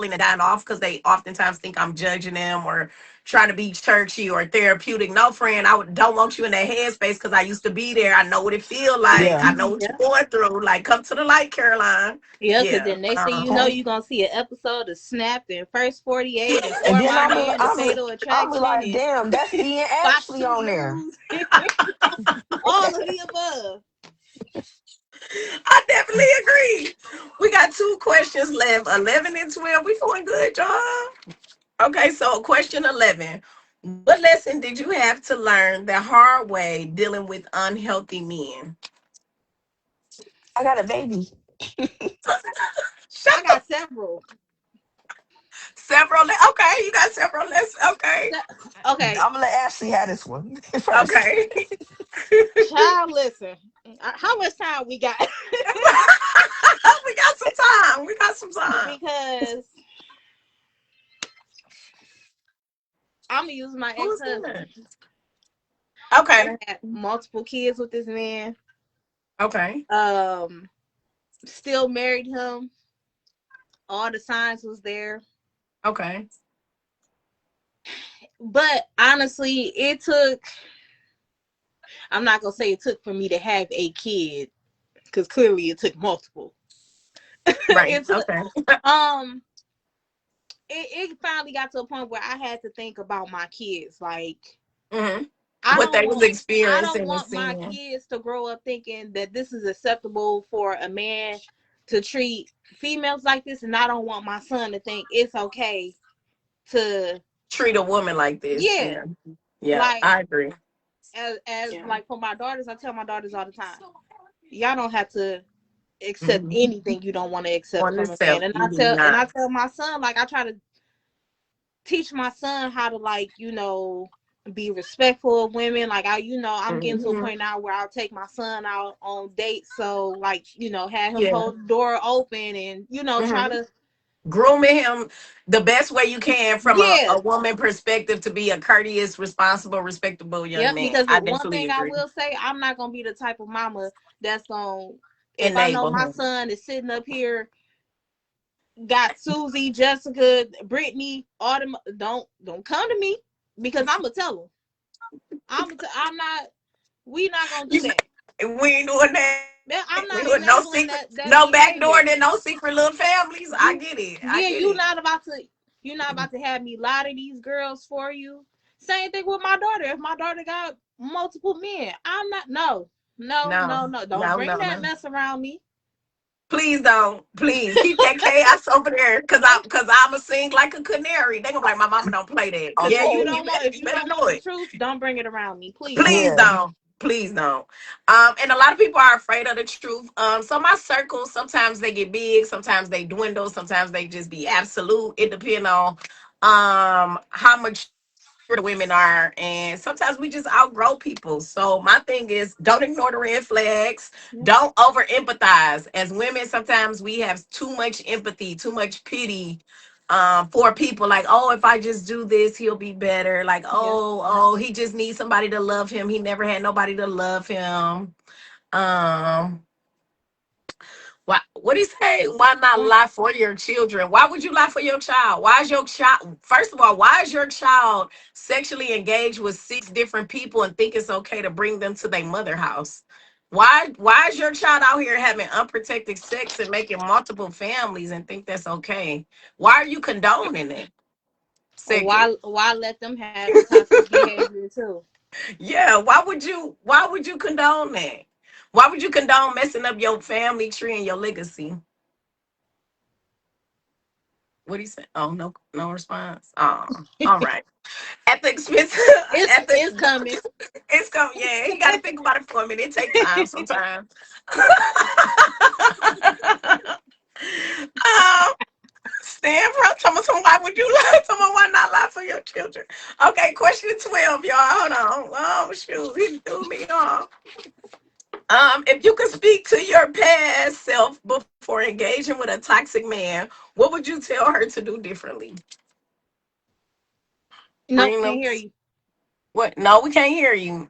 and dying off because they oftentimes think I'm judging them or trying to be churchy or therapeutic. No, friend, don't want you in that headspace because I used to be there. I know what it feel like. I yeah. know what you're Yeah. going through. Like, come to the light, Caroline. Yeah, because Yeah. then next thing you know, Okay. you're gonna see an episode of Snapped and First 48 and And For then My Man, the Fatal I'll be Attraction, like, and damn, that's Ian Fox Ashley 2 on there. News, all of the above. I definitely agree. We got two questions left, 11 and 12. We doing good, y'all. Okay, so question 11. What lesson did you have to learn the hard way dealing with unhealthy men? I got a baby. Shut I the got several. Several. Okay, you got several lessons. Okay. Okay, I'm gonna let Ashley have this one first. Okay. child, listen. How much time we got? We got some time. We got some time. Because I'm gonna use my Who's ex-husband. that? I Okay. done had multiple kids with this man. Okay. Um, Still married him. All the signs was there. Okay. But honestly, it took. I'm not gonna say it took for me to have a kid, because clearly it took multiple. Right. It took. Okay. Um, it finally got to a point where I had to think about my kids. Like, Hmm. I What don't they was want I don't experiencing and want my seeing. kids to grow up thinking that this is acceptable for a man to treat females like this, and I don't want my son to think it's okay to, Treat a woman like this. yeah, Yeah. Yeah. like, I agree. as Yeah. like for my daughters, I tell my daughters all the time, y'all don't have to accept Hmm. anything you don't want to accept On from a man. yourself, And you do not. I tell my son, like, I try to teach my son how to, like, be respectful of women. Like, I'm getting to a Hmm. point now where I'll take my son out on dates, so, like, have him Yeah. hold the door open, and try Hmm. to, Grooming him the best way you can from yeah. a woman perspective to be a courteous, responsible, respectable young Yep, man. because I one definitely thing I agree. will say, I'm not gonna be the type of mama that's gonna, if I know Enable my him. son is sitting up here, got Susie, Jessica, Brittany, all them, don't come to me, because I'm gonna tell them. I'm not. We not gonna do You, that. we ain't doing that. We I'm doing not no secret, enabling that no back door, behavior. and no secret little families. I You, get it. I yeah, get it. you're not about to have me lie to these girls for you. Same thing with my daughter. If my daughter got multiple men, I'm not. No, no, No, no, no. Don't no, bring no, that no. mess around me. Please don't. Please keep that chaos over there, Don't, cause I'ma sing like a canary. They gonna be like, my mama don't play that. because Yeah, Okay. if you you better don't know want the it. truth, don't bring it around me, please. Please Yeah. don't. Please don't. And a lot of people are afraid of the truth. So my circles sometimes they get big, sometimes they dwindle, sometimes they just be absolute. It depends on how mature the women are, and sometimes we just outgrow people. So my thing is, don't ignore the red flags. Don't over empathize. As women, sometimes we have too much empathy, too much pity for people. Like, oh, if I just do this, he'll be better. Like, Yeah. oh, he just needs somebody to love him. He never had nobody to love him. Um, what do you say? Why not lie for your children? Why would you lie for your child? Why is your child, first of all, why is your child sexually engaged with six different people and think it's okay to bring them to their mother house? Why is your child out here having unprotected sex and making multiple families and think that's okay? Why are you condoning it? Second. Why let them have the toxic behavior too? Yeah, why would you condone that? Why would you condone messing up your family tree and your legacy? What do you say? Oh, no, no response. Oh, all right. At the expense, at It's the, coming. it's coming. Yeah, you got to think about it for a minute. It take time sometimes. um, Stand from someone. Why would you lie? Someone why not lie for your children? Okay, question 12, y'all. Hold on. Oh shoot, he threw me off. If you could speak to your past self before engaging with a toxic man, what would you tell her to do differently? Nope, Bring them. can't hear you. What? No, we can't hear you.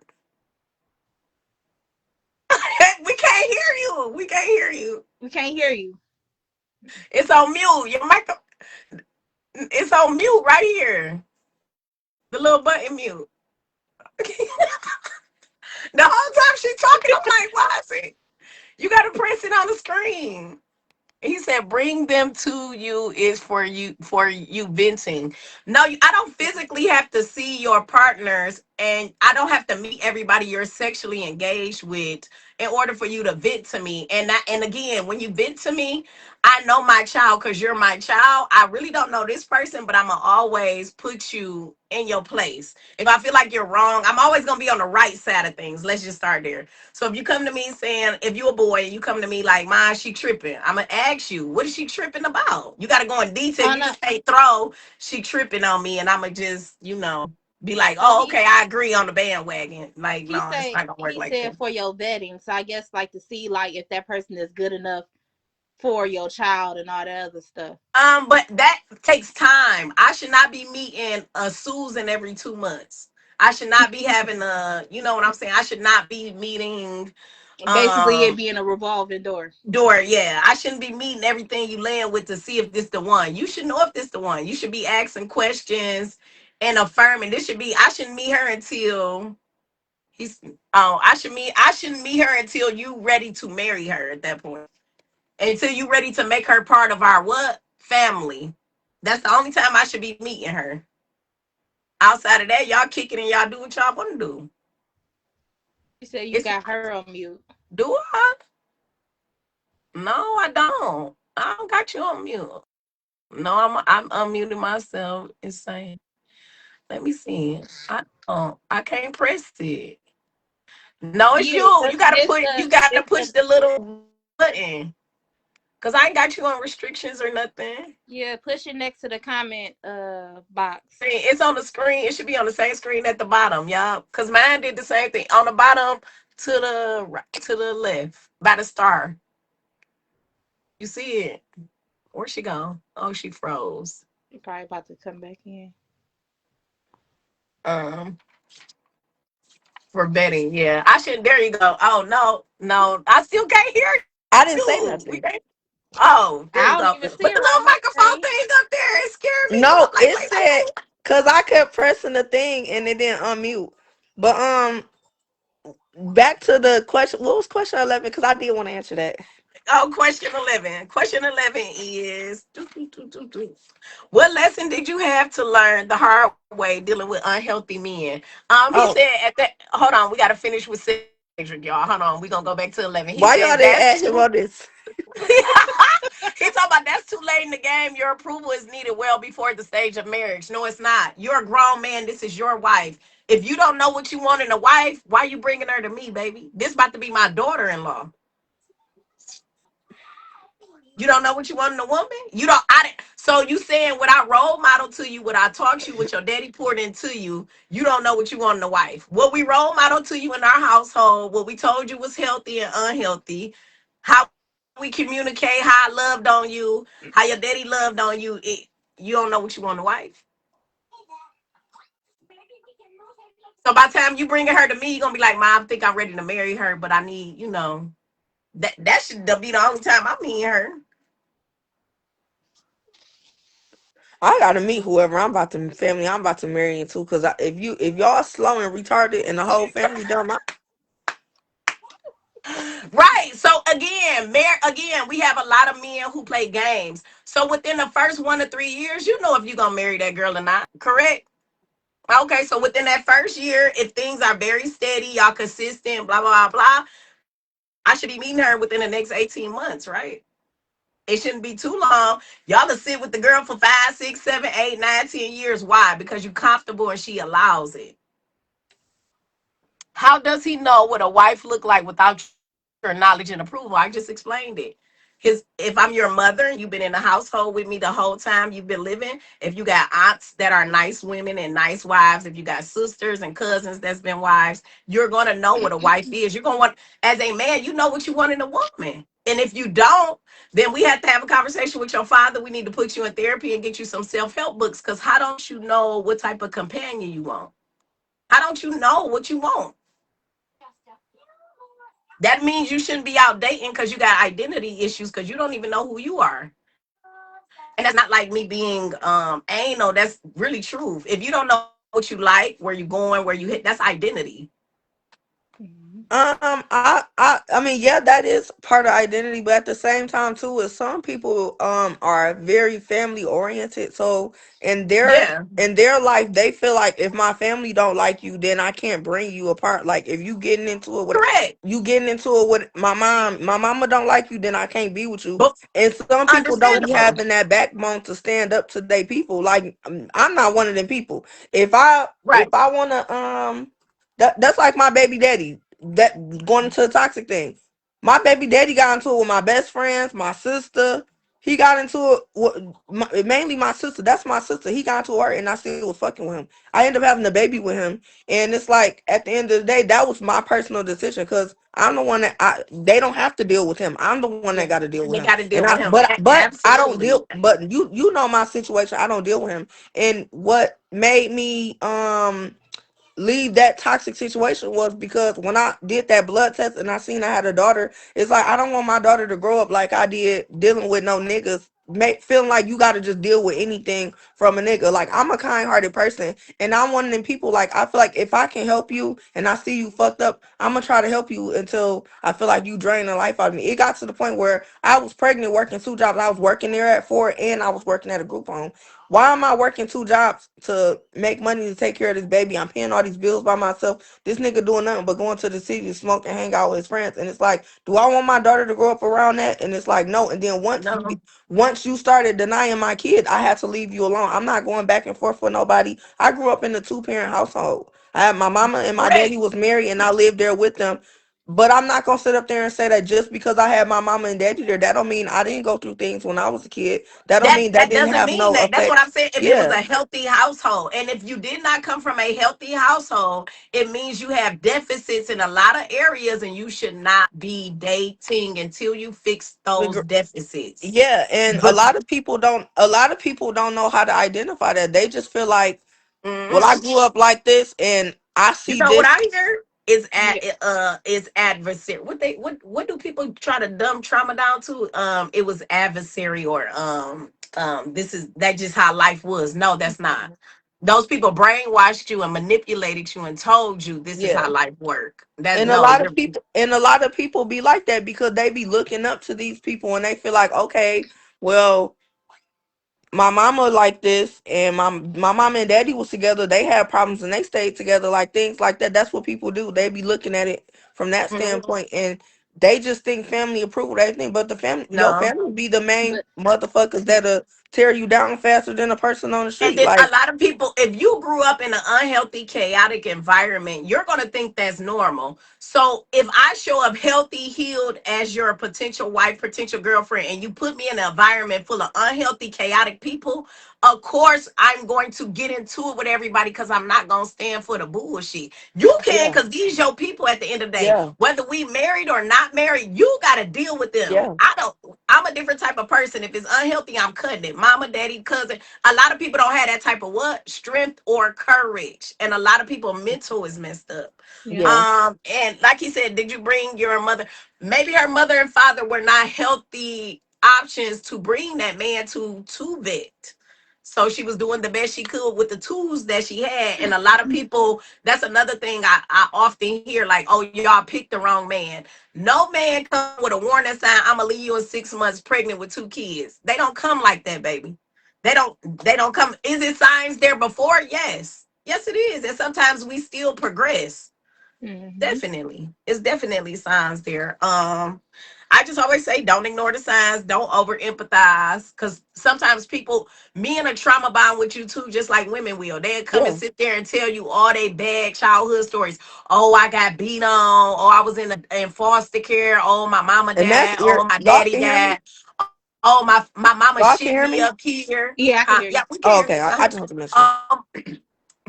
We can't hear you. We can't hear you. We can't hear you. It's on mute. Your mic. It's on mute right here. The little button mute. The whole time she's talking, I'm like, why is it? You got to press it on the screen. He said, "Bring them to you is for you venting." No, I don't physically have to see your partners and I don't have to meet everybody you're sexually engaged with in order for you to vent to me. And again, when you vent to me, I know my child because you're my child. I really don't know this person, but I'm gonna always put you in your place. If I feel like you're wrong, I'm always gonna be on the right side of things. Let's just start there. So if you come to me saying, if you a boy and you come to me like, "Ma, she tripping," I'm gonna ask you, what is she tripping about? You gotta go in detail. Oh You no, just can't throw she tripping on me, and I'm gonna just, be like, oh "Oh, okay, I agree on the bandwagon." Like, no, it's not gonna work he like said that. for your vetting. So I guess like to see like if that person is good enough for your child and all that other stuff. But that takes time. I should not be meeting a Susan every 2 months. I should not be having you know what I'm saying? I should not be meeting Basically, it um being a revolving door. door. Yeah, I shouldn't be meeting everything you land with to see if this the one. You should know if this the one. You should be asking questions and affirming. This should be. I shouldn't meet her until he's. Oh, I shouldn't meet her until you ready to marry her at that point. Until you ready to make her part of our what family. That's the only time I should be meeting her. Outside of that, y'all kicking and y'all do what y'all want to do. You said you It's got her on mute. do I? No, I don't. I don't got you on mute. No, I'm unmuting myself. It's saying, let me see. I can't press it. No, it's Yeah, you. You gotta it's push the the little button. Cause I ain't got you on restrictions or nothing. yeah. Push it next to the comment box. It's on the screen. It should be on the same screen at the bottom, y'all. Cause mine did the same thing. On the bottom to the to the left by the star. You see it? Where'd she go? Oh, she froze. You probably about to come back in. Um, for betting, yeah. I shouldn't. There you go. Oh no, no, I still can't hear I you. didn't say We can't. nothing. Oh, there you I go. don't even But the see it little on my microphone screen. thing up there, it scared me. No, I'm like, it wait, said wait. because I kept pressing the thing and it didn't unmute. But back to the question. What was question 11? Because I did want to answer that. Oh, question 11. Question 11 is what lesson did you have to learn the hard way dealing with unhealthy men? He said Oh, at that, hold on, we got to finish with Cedric, y'all. Hold on, we're going to go back to 11. He said, why y'all that's didn't too, ask him about this? he talking about that's too late in the game. Your approval is needed well before the stage of marriage. No, it's not. You're a grown man. This is your wife. If you don't know what you want in a wife, why you bringing her to me, baby? This about to be my daughter-in-law. You don't know what you want in a woman? You don't I didn't so you saying what I role model to you, what I taught you, what your daddy poured into you, you don't know what you want in a wife. What we role model to you in our household, what we told you was healthy and unhealthy, how we communicate, how I loved on you, how your daddy loved on you, you don't know what you want in a wife. So by the time you bringing her to me, you're gonna be like, Mom, I think I'm ready to marry her, but I need, that should be the only time I meet her. I gotta meet whoever I'm about to marry into. Because if y'all slow and retarded and the whole family dumb, Right. So again, we have a lot of men who play games. So within the first 1 to 3 years, you know if you're gonna marry that girl or not. Correct? Okay, so within that first year, if things are very steady, y'all consistent, blah blah blah, I should be meeting her within the next 18 months, right? It shouldn't be too long. Y'all will sit with the girl for 5, 6, 7, 8, 9, 10 years. Why? Because you're comfortable and she allows it. How does he know what a wife look like without your knowledge and approval? I just explained it. If I'm your mother and you've been in the household with me the whole time you've been living, if you got aunts that are nice women and nice wives, if you got sisters and cousins that's been wives, you're gonna know what a wife is. You're gonna want, as a man, you know what you want in a woman. And if you don't, then we have to have a conversation with your father. We need to put you in therapy and get you some self-help books. Because how don't you know what type of companion you want? How don't you know what you want? That means you shouldn't be out dating because you got identity issues because you don't even know who you are. And that's not like me being anal. That's really true. If you don't know what you like, where you going, where you hit, that's identity. Mhm. I I mean, yeah, that is part of identity, but at the same time too, is some people are very family oriented. So in their Yeah, in their life, they feel like if my family don't like you, then I can't bring you apart. Like if correct. you getting into it with my mama don't like you, then I can't be with you. But And some people don't But be understandable. having that backbone to stand up to their people. Like I'm not one of them people. If I Right. wanna that's like my baby daddy that going into a toxic thing. My baby daddy got into it with my best friends, my sister. He got into it with mainly my sister. That's my sister. He got into her, and I still was fucking with him. I ended up having a baby with him, and it's like at the end of the day, that was my personal decision because I'm the one that they don't have to deal with him. I'm the one that got Yeah. to deal with They him, got to and deal with him. I don't deal. Absolutely. But you know my situation. I don't deal with him, and what made me leave that toxic situation was because when I did that blood test and I seen I had a daughter, it's like I don't want my daughter to grow up like I did dealing with no niggas. Feeling like you got to just deal with anything from a nigga. Like I'm a kind-hearted person, and I'm one of them people. Like I feel like if I can help you, and I see you fucked up, I'm gonna try to help you until I feel like you drain the life out of me. It got to the point where I was pregnant, working 2 jobs. I was working there at 4, and I was working at a group home. Why am I working 2 jobs to make money to take care of this baby? I'm paying all these bills by myself. This nigga doing nothing but going to the city to smoke and hang out with his friends. And it's like, do I want my daughter to grow up around that? And it's like, no. And then No. once you started denying my kid, I had to leave you alone. I'm not going back and forth with nobody. I grew up in a 2 parent household. I had my mama and my daddy Correct. was married, and I lived there with them. But I'm not gonna sit up there and say that just because I had my mama and daddy there, that don't mean I didn't go through things when I was a kid. That don't That mean that that didn't doesn't have mean no that. That's what effects. I'm saying. If it was Yeah. a healthy household, and if you did not come from a healthy household, it means you have deficits in a lot of areas, and you should not be dating until you fix those deficits. Yeah, and But a lot of people don't know how to identify that. They just feel like, well, I mhm. grew up like this and I You see know what this. I hear is yeah, adversary. What do people try to dumb trauma down to? It was adversary or this is that just how life was. No, that's not. Those people brainwashed you and manipulated you and told you this is Yeah. how life work. That And a no, lot of you're people and a lot of people be like that because they be looking up to these people and they feel like, okay, well, my mama like this and my mama and daddy was together, they had problems and they stayed together, like things like that. That's what people do. They be looking at it from that mhm. standpoint, and they just think family approval everything, but your No. family be the main but motherfuckers that'll tear you down faster than a person on the And street. then a Like, lot of people, if you grew up in an unhealthy, chaotic environment, you're going to think that's normal. So if I show up healthy, healed as your potential wife, potential girlfriend, and you put me in an environment full of unhealthy, chaotic people, of course I'm going to get into it with everybody because I'm not going to stand for the bullshit. You can yeah, because these your people at the end of the day. yeah, Whether we married or not married, you got to deal with them. yeah, I don't. I'm a different type of person. If it's unhealthy, I'm cutting it. Mama, daddy, cousin, a lot of people don't have that type of what strength or courage, and a lot of people mental is messed up. yeah, yeah, And like he said, did you bring your mother? Maybe her mother and father were not healthy options to bring that man to vet. So she was doing the best she could with the tools that she had. And a lot of people, that's another thing I often hear, like, oh, y'all picked the wrong man. No man come with a warning sign, I'm gonna leave you in 6 months pregnant with 2 kids. They don't come like that, baby. They don't come. Is it signs there before? Yes. Yes, it is. And sometimes we still progress. hmm Definitely. It's definitely signs there. I just always say don't ignore the signs, don't over empathize. Cause sometimes people, me in a trauma bond with you too, just like women will. They'll come and yeah. sit there and tell you all they bad childhood stories. Oh, I got beat on. Oh, I was in foster care. Oh, my mama And that's died. Oh, my y'all daddy can hear me. died. Oh, my mama Y'all shipped can me hear up me. here. yeah, I can hear Yeah, you. we can hear Oh, you. okay. Uh-huh. I just want to mention. Um,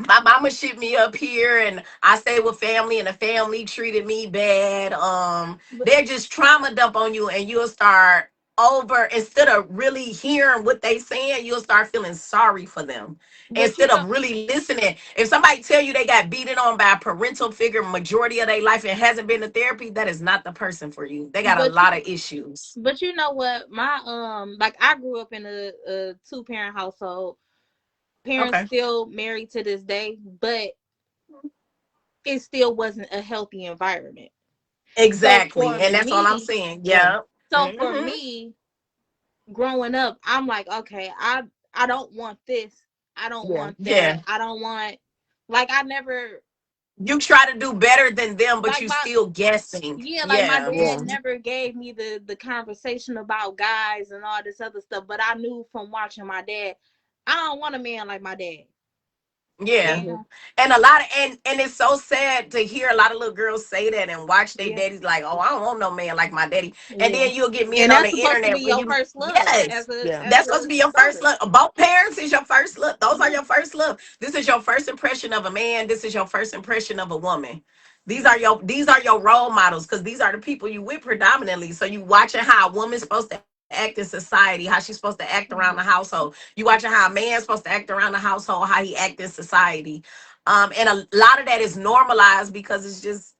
my mama shipped me up here and I stay with family and the family treated me bad. But They're just trauma dump on you and you'll start over instead of really hearing what they saying, you'll start feeling sorry for them but you instead know, of really listening. If somebody tell you they got beaten on by a parental figure majority of their life and hasn't been to therapy, that is not the person for you. They got a but lot of issues. you know what? My like I grew up in a 2 parent household. Parents Okay. still married to this day, but it still wasn't a healthy environment. So Exactly. for And that's all I'm me, saying. Yeah. so for Hmm. me, growing up, I'm like, okay, I don't want this. I don't Yeah. want that. Yeah. I don't want, like, I never, You try to do better than them, but like you my, still guessing. yeah, like my Yeah. dad Yeah. never gave me the conversation about guys and all this other stuff, but I knew from watching my dad, I don't want a man like my dad. Yeah. Hmm. And And a lot of and it's so sad to hear a lot of little girls say that and watch their yeah, daddies like, oh, I don't want no man like my daddy. And yeah. then you'll get men And on that's the supposed to be internet when your you first love yes. Yeah. as That's supposed a to be your first daughter. love. Both parents is your first love. Those are Yeah. your first love. This is your first impression of a man. This is your first impression of a woman. Yeah. These are your role models because these are the people you with predominantly. So you watching how a woman's supposed to act in society, how she's supposed to act around the household. You watching how a man's supposed to act around the household, how he act in society. And a lot of that is normalized because it's just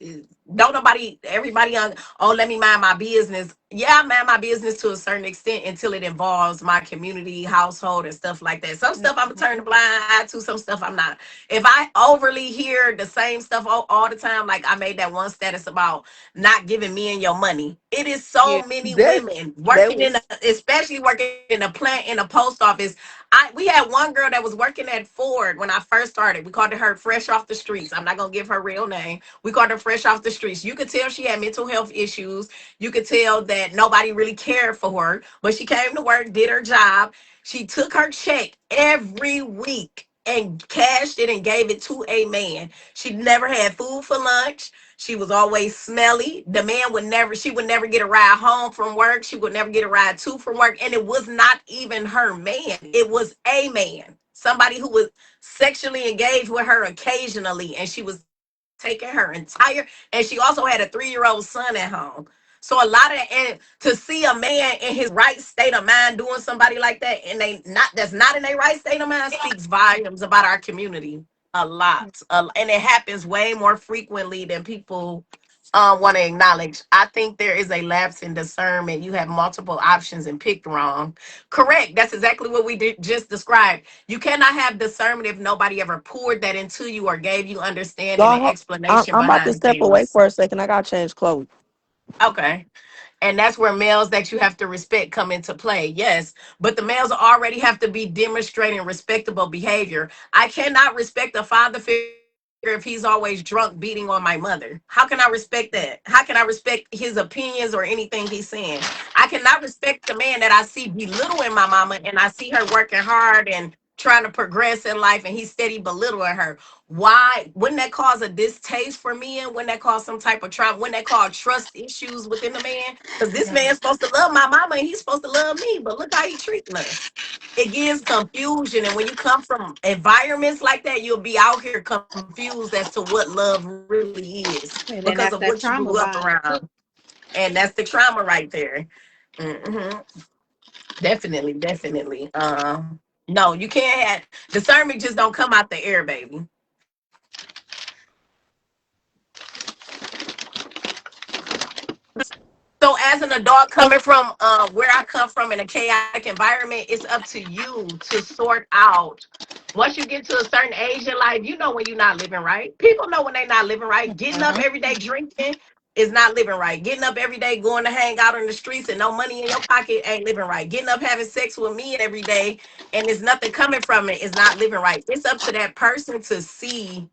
don't nobody everybody on oh let me mind my business. Yeah, I mind my business to a certain extent until it involves my community, household, and stuff like that. Some stuff I'm gonna turn Mhm. the blind eye to, some stuff I'm not. If I overly hear the same stuff all the time, like I made that one status about not giving men your money. It is so Yeah. many That women that working in, was especially working in a plant in a post office. We had one girl that was working at Ford when I first started. We called her fresh off the streets. I'm not gonna give her real name. We called her fresh off the streets. You could tell she had mental health issues. You could tell that nobody really cared for her, but she came to work, did her job. She took her check every week and cashed it and gave it to a man. She never had food for lunch. She was always smelly. The man would never, she would never get a ride home from work. She would never get a ride to from work. And it was not even her man. It was a man. Somebody who was sexually engaged with her occasionally. And she was taking her entire, and she also had a 3-year-old son at home. So a lot of, and to see a man in his right state of mind doing somebody like that and they not that's not in their right state of mind speaks volumes about our community a lot. And it happens way more frequently than people want to acknowledge. I think there is a lapse in discernment. You have multiple options and picked wrong. Correct. That's exactly what we did just described. You cannot have discernment if nobody ever poured that into you or gave you understanding y'all. and I'm, explanation I'm about to behind step away things. for a second. I gotta change clothes. Okay. And that's where males that you have to respect come into play. Yes, but the males already have to be demonstrating respectable behavior. I cannot respect a father figure if he's always drunk beating on my mother. How can I respect that? How can I respect his opinions or anything he's saying? I cannot respect the man that I see belittling my mama and I see her working hard and trying to progress in life and he's steady belittling her. Why wouldn't that cause a distaste for men? Wouldn't that cause some type of trauma? Wouldn't that cause trust issues within the man? Because this Yeah. man's supposed to love my mama and he's supposed to love me, but look how he treating us. It gives confusion, and when you come from environments like that, you'll be out here confused as to what love really is because of what And you then grew that's up that around, trauma vibe too. and that's the trauma right there. Hmm. Definitely, definitely. No, you can't have discernment. Just don't come out the air, baby. So as an adult coming from where I come from in a chaotic environment, it's up to you to sort out. Once you get to a certain age in life, you know when you're not living right. People know when they're not living right. Getting up Uh-huh. every day drinking is not living right. Getting up every day going to hang out on the streets and no money in your pocket ain't living right. Getting up having sex with men every day and there's nothing coming from it is not living right. It's up to that person to see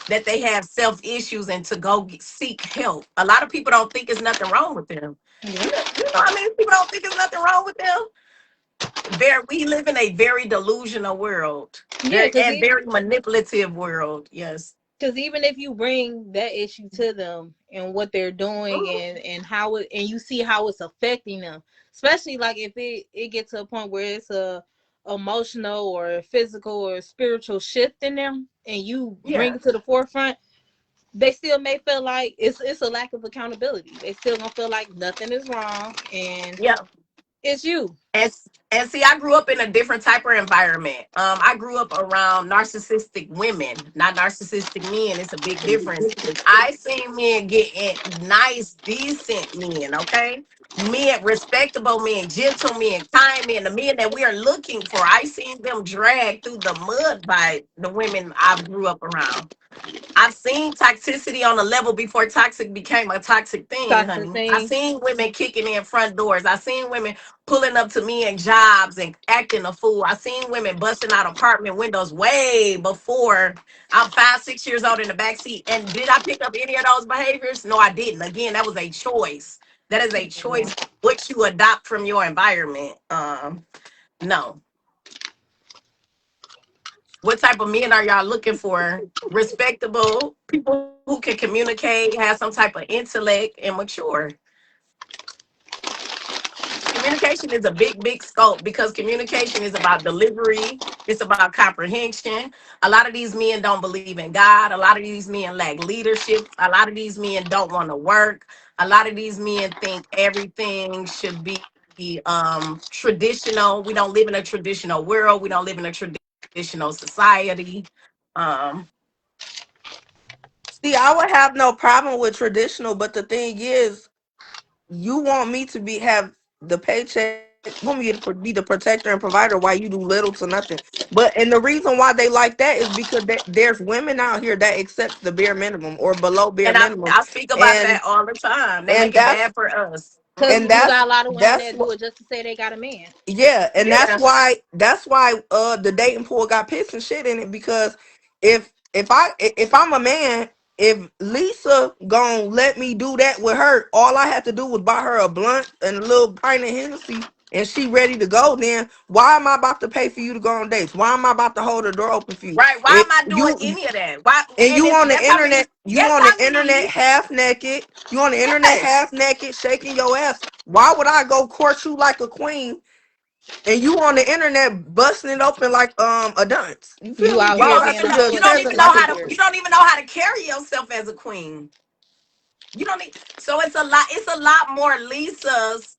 that they have self issues and to go seek help. A lot of people don't think there's nothing wrong with them. Yeah. You know I mean? People don't think there's nothing wrong with them. We live in a very delusional world, Yeah, very and very manipulative world. Yes. because even if you bring that issue to them and what they're doing Mhm. and how it, and you see how it's affecting them, especially like if it gets to a point where it's a emotional or physical or spiritual shift in them and you bring Yeah. it to the forefront, they still may feel like it's a lack of accountability. They still gonna feel like nothing is wrong and Yeah. it's you. And, and see, I grew up in a different type of environment. I grew up around narcissistic women, not narcissistic men. It's a big difference. I seen men getting nice, decent men, okay? Men, respectable men, gentle men, kind men, the men that we are looking for. I seen them dragged through the mud by the women I grew up around. I've seen toxicity on a level before toxic became a toxic thing, Toxic honey. I thing. seen women kicking in front doors. I seen women pulling up to me in jobs and acting a fool. I seen women busting out apartment windows way before I'm 5, 6 years old in the back seat. And did I pick up any of those behaviors? No, I didn't. Again, that was a choice. That is a choice what you adopt from your environment. No. What type of men are y'all looking for? Respectable people who can communicate, have some type of intellect, and mature. Communication is a big scope because communication is about delivery, it's about comprehension. A lot of these men don't believe in God. A lot of these men lack leadership. A lot of these men don't want to work. A lot of these men think everything should be traditional. We don't live in a traditional world. We don't live in a traditional society. Um, See, I would have no problem with traditional, but the thing is, you want me to have the paycheck, want me to be the protector and provider while you do little to nothing. But and the reason why they like that is because there's women out here that accepts the bare minimum or below bare and I, minimum, I speak about and that all the time. They and make it that's bad for us. Cause and you Hmm. got a lot of women that's that what. do it just to say they got a man. Yeah, and Yeah. that's why the dating pool got piss and shit in it, because if I'm a man, if Lisa gon' let me do that with her, all I had to do was buy her a blunt and a little pint of Hennessy and she ready to go, then why am I about to pay for you to go on dates? Why am I about to hold the door open for you? Right. Why It am I doing you any of that? Why? and And you it's on the that's how internet, many. Guess how many? half naked. You on the internet Yes. half naked, shaking your ass. Why would I go court you like a queen and you on the internet busting it open like a dunce? You feel You me? out You Why here would don't I being even a treat know. a hoe You at the don't peasant even strip know like a how to. club. queen? You don't even know how to carry yourself as a queen. You don't need. So it's a lot. It's a lot more Lisas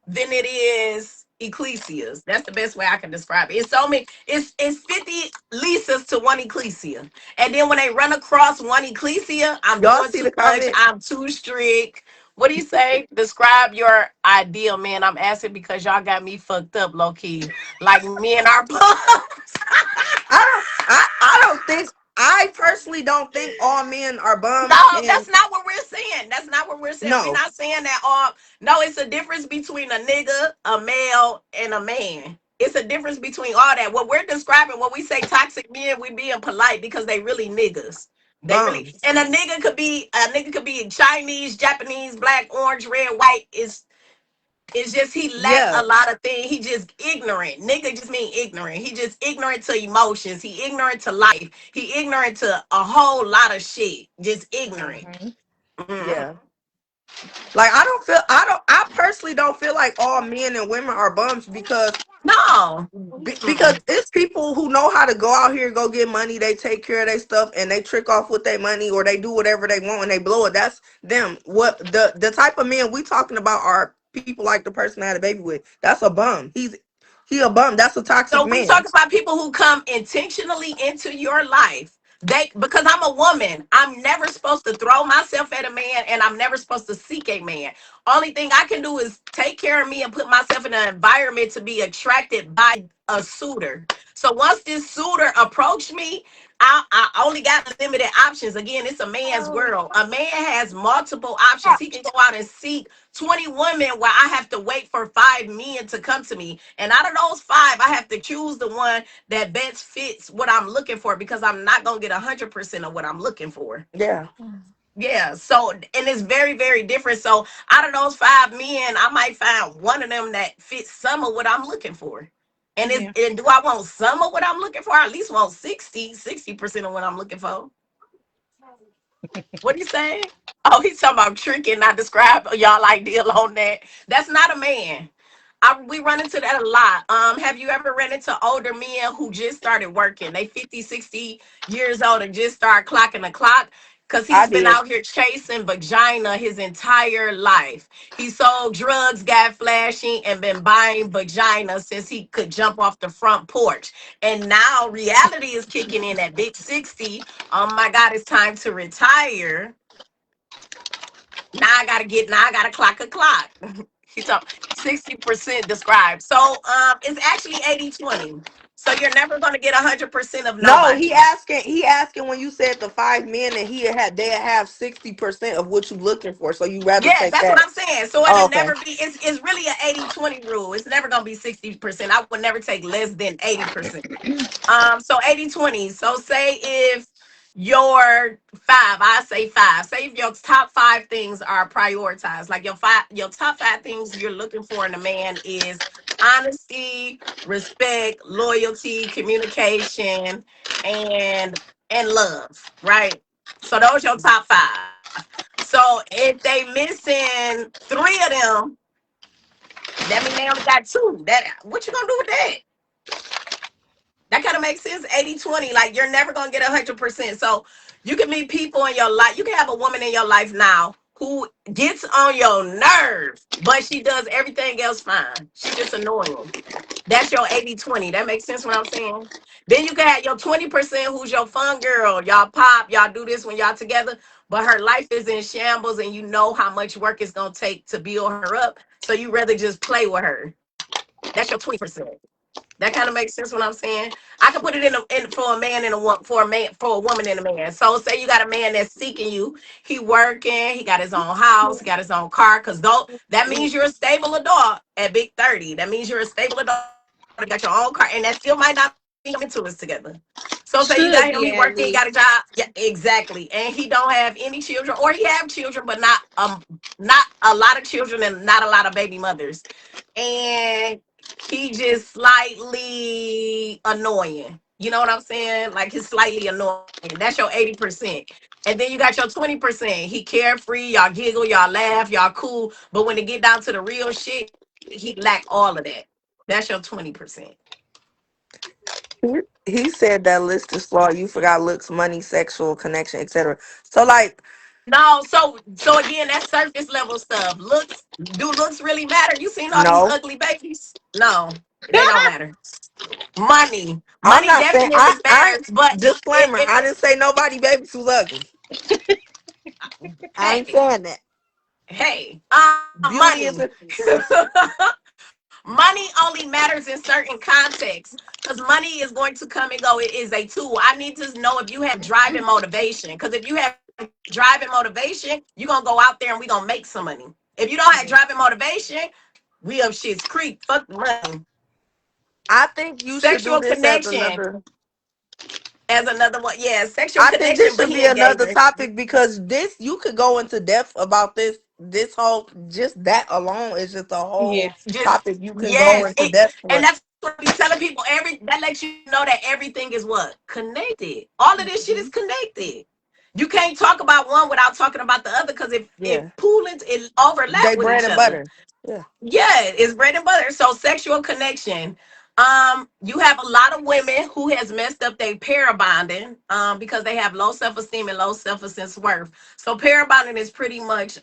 than it is Eclesias. That's the best way I can describe it. It's so many. It's 50 Lisas to one Ecclesia, and then when they run across one Ecclesia, I'm Y'all doing see too the much. comment? I'm too strict. What do you say? Describe your ideal man. I'm asking because y'all got me fucked up, low key. Like me and our I don't think, I personally don't think all men are No, bums, and that's not what we're saying. That's not what we're saying. We're no. not saying that all. No, it's a difference between a nigga, a male, and a man. It's a difference between all that. What we're describing, when we say toxic men, we being polite because they really niggas. They really, Bums. and a nigga could be Chinese, Japanese, black, orange, red, white. It's just he lack Yeah, a lot of things. He just ignorant. Nigga just mean ignorant. He just ignorant to emotions. He ignorant to life. He ignorant to a whole lot of shit. Just ignorant. Hmm. Mhm. yeah. Like I personally don't feel like all men and women are bums, because No. because Mm-mm. it's people who know how to go out here, go get money, they take care of their stuff, and they trick off with their money, or they do whatever they want and they blow it. That's them. What the type of men we talking about are people like the person I had a baby with. That's a bum. He a bum. That's a toxic So we man. talk about people who come intentionally into your life. They because I'm a woman, I'm never supposed to throw myself at a man, and I'm never supposed to seek a man. Only thing I can do is take care of me and put myself in an environment to be attracted by a suitor. So once this suitor approached me, I only got limited options. Again, it's a man's world. A man has multiple options. He can go out and seek 20 women where I have to wait for 5 men to come to me. And out of those 5, I have to choose the one that best fits what I'm looking for, because I'm not going to get 100% of what I'm looking for. Yeah, Yeah. So, and it's very different. So, out of those 5 men, I might find one of them that fits some of what I'm looking for. Yeah. And do I want some of what I'm looking for? I at least want 60% of what I'm looking for. What are you saying? Oh, he's talking about tricking. I describe y'all ideal on that. That's not a man. We run into that a lot. Have you ever ran into older men who just started working? They 50, 60 years old and just start clocking the clock. because I he's been did. out here chasing vagina his entire life. He sold drugs, got flashy, and been buying vagina since he could jump off the front porch. And now reality is kicking in at big 60. Oh my God, it's time to retire. Now I gotta clock a clock. He's up 60% described. So it's actually 80/20. So you're never gonna get 100% of No, nobody. he asking when you said the 5 men and they have 60% of what you looking for. So you rather Yes, take that's what that. I'm saying. So Oh, it'll okay. never be, it's really an 80/20 rule. It's never gonna be 60%. I would never take less than 80%. So 80/20. So say if your five, I say five. Say if your top five things are prioritized, like your top five things you're looking for in a man is honesty, respect, loyalty, communication, and and love, right? So those your top five. So if they missing three of them, that mean they only got two. That what you gonna do with that? That kind of makes sense. 80/20. Like you're never gonna get 100%. So you can meet people in your life. You can have a woman in your life now who gets on your nerve, but she does everything else fine. She just annoying. That's your 80/20. That makes sense what I'm saying. Then you can have your 20% who's your fun girl. Y'all pop, y'all do this when y'all together, but her life is in shambles and you know how much work it's gonna take to build her up. So you rather just play with her. That's your 20%. That kind of makes sense what I'm saying. I can put it in for a man and a woman, for a woman and a man. So say you got a man that's seeking you. He working. He got his own house. He got his own car. Cause though that means you're a stable adult at big 30. That means you're a stable adult. You got your own car, and that still might not mean y'all into it together. So say you got him. Should He be working. He at got a least. job. Yeah, exactly. And he don't have any children, or he have children, but not a lot of children and not a lot of baby mothers. And he just slightly annoying. You know what I'm saying? Like he's slightly annoying. That's your 80%. And then you got your 20%. He carefree, y'all giggle, y'all laugh, y'all cool. But when it get down to the real shit, he lack all of that. That's your 20%. He said that list is flawed. You forgot looks, money, sexual connection, etc. So like, No, so again, that's surface level stuff. Looks really matter? You seen all these no. ugly babies? No, they don't matter. Money. I'm Money not saying definitely I matters, but disclaimer, if I didn't say nobody babies was ugly. I ain't hey, saying that. hey, Beauty money. is a Money only matters in certain contexts because money is going to come and go. It is a tool. I need to know if you have driving motivation. Because if you have driving motivation, you're gonna go out there and we're gonna make some money. If you don't have driving motivation, we up shit's creek. Fuck the money. I think you should Sexual do this as connection another as another one. Yeah, sexual I think connection, this but should he be another engaging. topic because this you could go into depth about this whole just that alone is just a Yeah. whole Just topic you can go yes, into depth and for. that's what I be telling people. Every that lets you know that everything is what connected. All of this shit is Mhm. connected. You can't talk about one without talking about the other because if it Yeah. poolings it overlap They with bread each and other. butter. Yeah. Yeah, it's bread and butter. So sexual connection. You have a lot of women who has messed up their pair bonding because they have low self-esteem and low self-esteem worth. So pair bonding is pretty much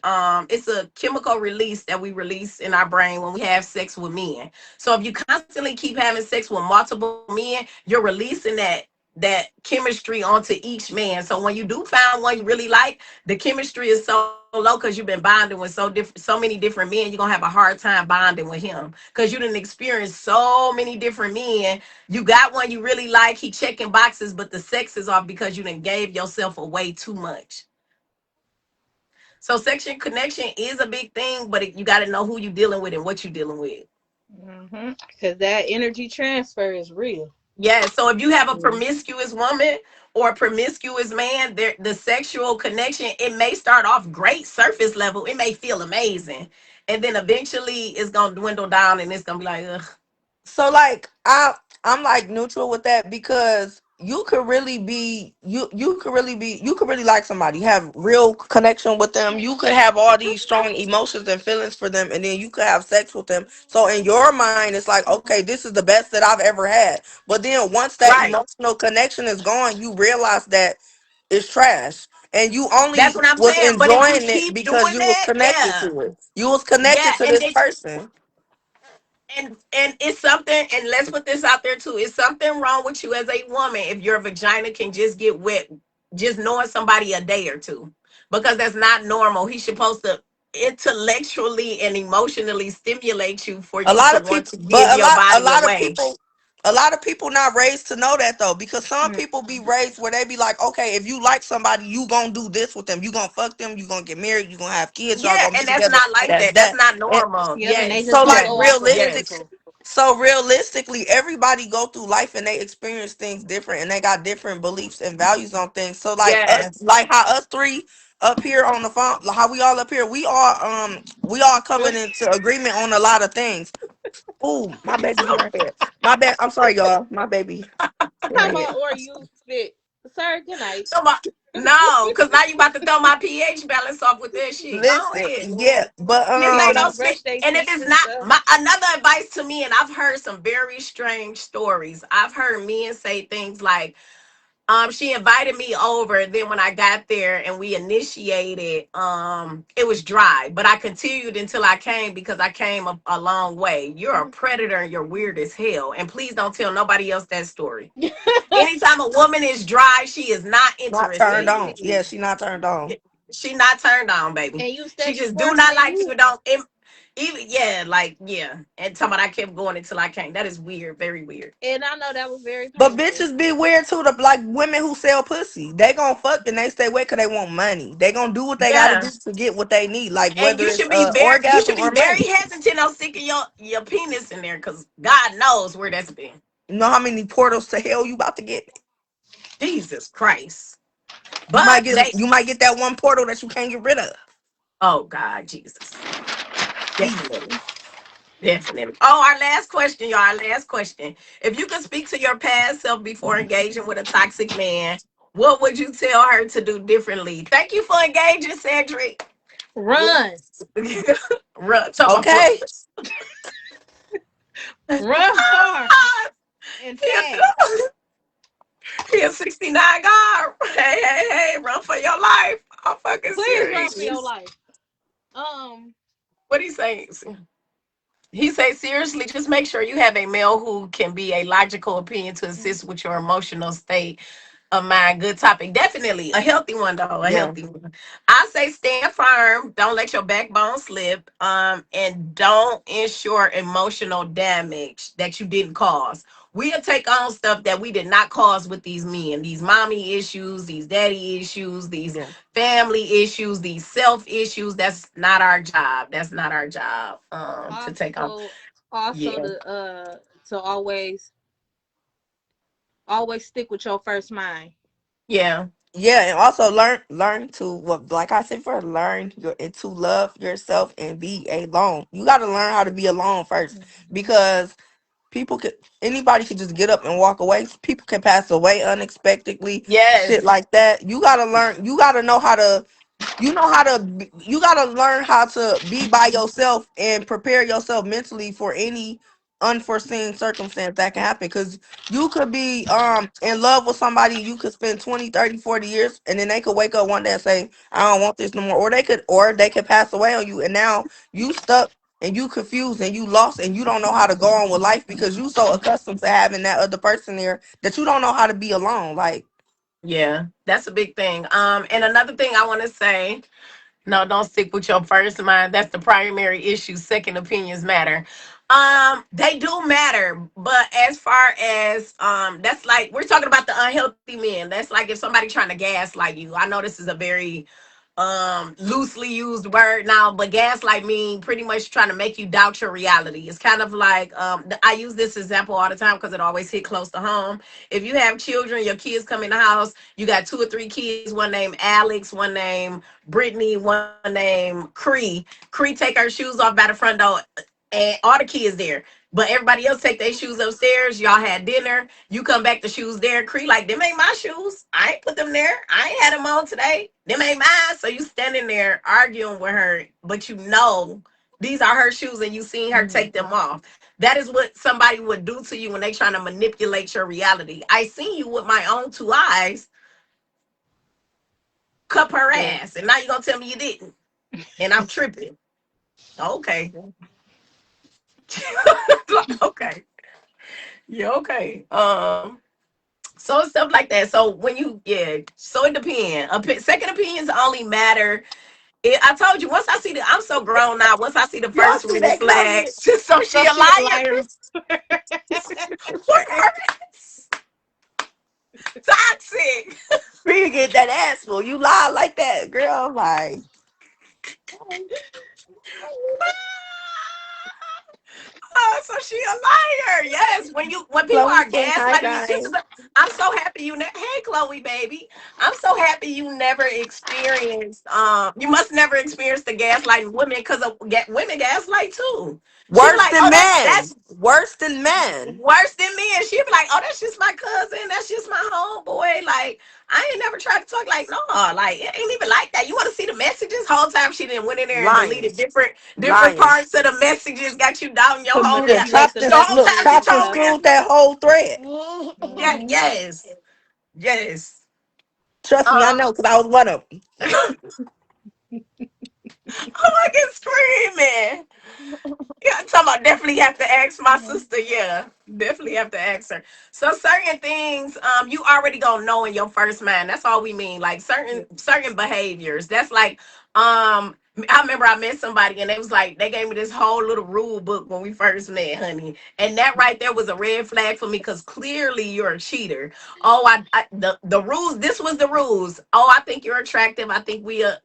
it's a chemical release that we release in our brain when we have sex with men. So if you constantly keep having sex with multiple men, you're releasing that chemistry onto each man. So when you do find one you really like, the chemistry is so low because you've been bonding with so many different men, you're gonna have a hard time bonding with him because you didn't experience so many different men. You got one you really like, he checking boxes, but the sex is off because you didn't gave yourself away too much. So sexual connection is a big thing, but you got to know who you dealing with and what you dealing with. Mhm. Because that energy transfer is real. Yeah, so if you have a Yeah. promiscuous woman or a promiscuous man, the sexual connection, it may start off great surface level. It may feel amazing. And then eventually it's going to dwindle down and it's going to be like, ugh. So like I'm like neutral with that because you could really like somebody, have real connection with them. You could have all these strong emotions and feelings for them and then you could have sex with them. So in your mind it's like, okay, this is the best that I've ever had. But then once that Right. emotional connection is gone, you realize that it's trash. and you That's only what I'm was saying. But if you enjoying it keep because doing you was that, connected yeah, to it. You was yeah, connected to and this then person. and it's something, and let's put this out there too, it's something wrong with you as a woman if your vagina can just get wet just knowing somebody a day or two, because that's not normal. He's supposed to intellectually and emotionally stimulate you for A you lot to of want people, to but give your a body lot of away. people, a lot of people not raised to know that though, because some Mm. people be raised where they be like, okay, if you like somebody, you gonna do this with them, you gonna fuck them, you gonna get married, you gonna have kids, y'all Yeah, gonna be and that's together. not like That's that. That's that. not And normal. Yep, and they Yes, just so gonna like go yes, off of realistic, yes, physical. so realistically, everybody go through life and they experience things different, and they got different beliefs and values on things. So like us, yes. like how us three up here on the phone, how we all up here, we all coming into agreement on a lot of things. Oh, my baby So, here right here. My bad. I'm sorry, y'all. My baby here Talking right here. about or you spit. Sir, good night. so my, no, because now you about to throw my pH balance off with that shit. Go Listen, ahead. yeah, but This People ain't no don't sick. brush their And if teeth it's and not stuff. my another advice to me, and I've heard some very strange stories. I've heard men say things like, she invited me over, and then when I got there and we initiated, it was dry. But I continued until I came because I came a long way. You're a predator and you're weird as hell. And please don't tell nobody else that story. Anytime a woman is dry, she is not not turned interested. on. Yeah, she not turned on. She not turned on, baby. And you She steady just do squirting not and like you you. Don't even yeah, like yeah. And talking about I kept going until I came. That is weird, very weird. and I know that was very But painful. bitches be weird too. The like women who sell pussy, they gonna fuck and they stay away because they want money. They gonna do what they gotta Yeah, do to get what they need, like and whether you it's should be you should orgasm be or very money. hesitant on sticking your penis in there because God knows where that's been. You know how many portals to hell you about to get? Jesus Christ. You might But get they you might get that one portal that you can't get rid of. oh God, Jesus. Jesus. Definitely. Definitely. Oh, our last question, y'all. Our last question. If you could speak to your past self before engaging with a toxic man, what would you tell her to do differently? Thank you for engaging, Cedric. Run. Run, talk about Okay. Run far and fast. he a 69 guard. Hey, hey, hey, run for your life. I'm fucking Please run for your serious. life. Um, What he saying? He say seriously, just make sure you have a male who can be a logical opinion to assist with your emotional state of mind. Good topic. Definitely a healthy one though. A Yeah. healthy one. I say stand firm. Don't let your backbone slip. And don't ensure emotional damage that you didn't cause. We'll take on stuff that we did not cause with these men. These mommy issues, these daddy issues, these Yeah. family issues, these self issues. That's not our job. That's not our job. To take on. also, also Yeah. to always stick with your first mind. Yeah. Yeah, and also learn to what like I said for learn your and to love yourself and be alone. You gotta learn how to be alone first Mhm. because people could anybody could just get up and walk away. People can pass away unexpectedly, shit Yes. like that. You gotta learn. You gotta know how to. You know how to. You gotta learn how to be by yourself and prepare yourself mentally for any unforeseen circumstance that can happen. Because you could be in love with somebody. You could spend 20, 30, 40 years, and then they could wake up one day and say, "I don't want this no more," or they could pass away on you, and now you stuck and you confused and you lost and you don't know how to go on with life because you so accustomed to having that other person there that you don't know how to be alone. Like, Yeah. That's a big thing. And another thing I want to say, no, don't stick with your first mind. That's the primary issue. Second opinions matter. They do matter, but as far as that's like we're talking about the unhealthy men. That's like if somebody trying to gaslight you. I know this is a very loosely used word now, but gaslight mean pretty much trying to make you doubt your reality. It's kind of like I use this example all the time because it always hit close to home. If you have children, your kids come in the house, you got two or three kids, one named Alex, one named Brittany, one named Cree take her shoes off by the front door, and all the kids there. But everybody else take their shoes upstairs. Y'all had dinner. You come back, the shoes there. Cree like, them ain't my shoes. I ain't put them there. I ain't had them on today. Them ain't mine. So you standing there arguing with her, but you know these are her shoes and you seen her Mhm. take them off. That is what somebody would do to you when they trying to manipulate your reality. I seen you with my own two eyes. cup her Yeah. ass, and now you gonna tell me you didn't, and I'm tripping. Okay. Like, okay. Yeah, okay. So it's stuff like that. So when you, yeah, so it depends. Second opinions only matter. I told you, once I see the, I'm so grown now. Once I see the Y'all first see red that flag, comment? so she So a she a liar. liar. What her ass? Toxic. Free to get that ass full. You lie like that, girl. Like, Oh, so she a liar. Yes. When people Chloe are say hi, gaslighting you, guys. I'm so happy you hey Chloe baby. I'm so happy you never experienced you must never experience the gaslighting women because women gaslight too. She be Worse like, than oh, men. that's Worse than men. worse than me. And she be like, oh, that's just my cousin. That's just my homeboy. Like, I ain't never tried to talk like, no, like, it ain't even like that. You want to see the messages? Whole time she didn't went in there and Lying. deleted different Lying. parts of the messages, got you down your To whole She done time. manipulate chopped the and The whole look, time messages she and chopped and told stuff. me, screwed that whole thread. yeah, Hmm. yes, yes. Trust me, I Uh, know because I was one of them. I get screaming. Yeah, I'm talking about definitely have to ask my sister. Yeah, definitely have to ask her. So certain things, you already gonna know in your first mind. That's all we mean. Like certain behaviors. That's like, I remember I met somebody and they was like, they gave me this whole little rule book when we first met, honey. And that right there was a red flag for me because clearly you're a cheater. Oh, the rules. This was the rules. Oh, I think you're attractive. I think we'll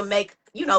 make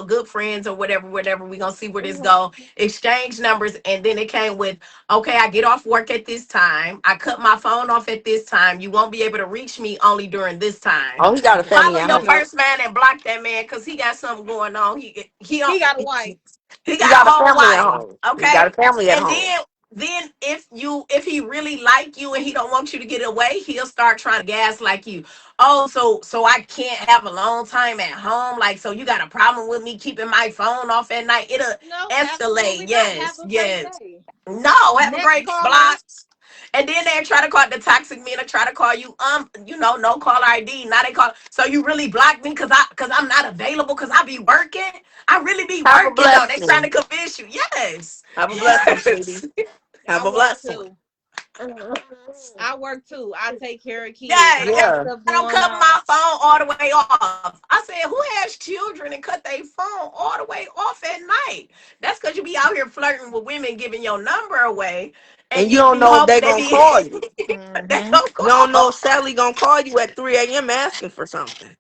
good friends or whatever. Whatever. We gonna see where this go. Exchange numbers, and then it came with, okay, I get off work at this time. I cut my phone off at this time. You won't be able to reach me only during this time. Oh, he got a family Follow at your home. Yep. first man and block that man because he got something going on. He don't He got a wife. he He got got a a whole family at wife. home. He got a Okay. family at And home. then if he really like you and he don't want you to get away, he'll start trying to gas like you. Oh, so I can't have a long time at home. Like, so you got a problem with me keeping my phone off at night? It'll No, escalate. absolutely not. Have Yes, a great yes. day. No, have a Next great caller. block. And then they try to call the toxic men and try to call you, no call ID. Now they call, so you really block me because I'm not available because I be working. I really be Have a working though. They trying to blessing. convince you. Yes. Have a blessing, Yes. sweetie. I Have a work blessing. too. I work too. I take care of kids. Yeah, I yeah. got Yeah. stuff I don't going cut on. my phone all the way off. I said, who has children and cut their phone all the way off at night? That's because you be out here flirting with women, giving your number away, and And you you don't be know if hoping they they gonna be call you. they Hmm. don't You don't know call. if Sally gonna call you at 3 a.m. asking for something.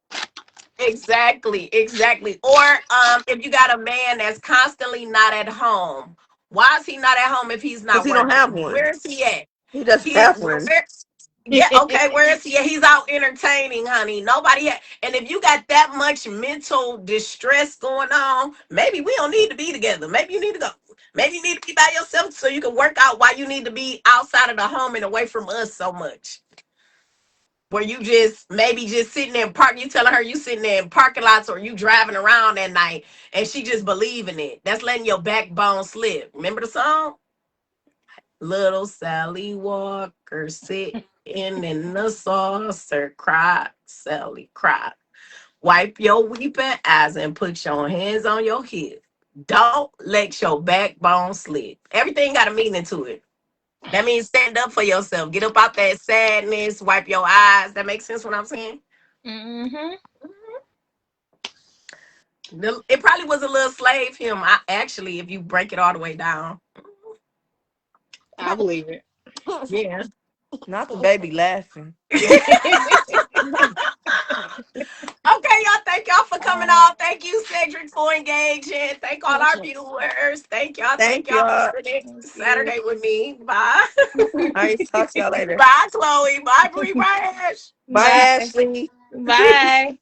Exactly, exactly. Or if you got a man that's constantly not at home. Why is he not at home if he's Because not he don't have working? one. Where is he at? He doesn't He have one. where Yeah, okay, where is he at? He's out entertaining, honey. And if you got that much mental distress going on, maybe we don't need to be together. Maybe you need to go. Maybe you need to be by yourself so you can work out why you need to be outside of the home and away from us so much. Where you just maybe just sitting there in park, you telling her you sitting there in parking lots or you driving around at night and she just believing it. That's letting your backbone slip. Remember the song? Little Sally Walker sitting in the saucer, cry, Sally, cry. Wipe your weeping eyes and put your hands on your hips. Don't let your backbone slip. Everything got a meaning to it. That means stand up for yourself. Get up out that sadness, wipe your eyes. That makes sense what I'm saying? Hmm. It probably was a little slave him. Actually, if you break it all the way down. I believe it. Yeah. Not the baby laughing. Okay, y'all. Thank y'all for coming on. Thank you, Cedric, for engaging. Thank all our viewers. Thank y'all. Thank Thank y'all for y'all. spending Thank you. Saturday with me. Bye. All right, talk to y'all later. Bye, Chloe. Bye, Bree. Bye, Ash. Bye, Bye. Ashley. Bye.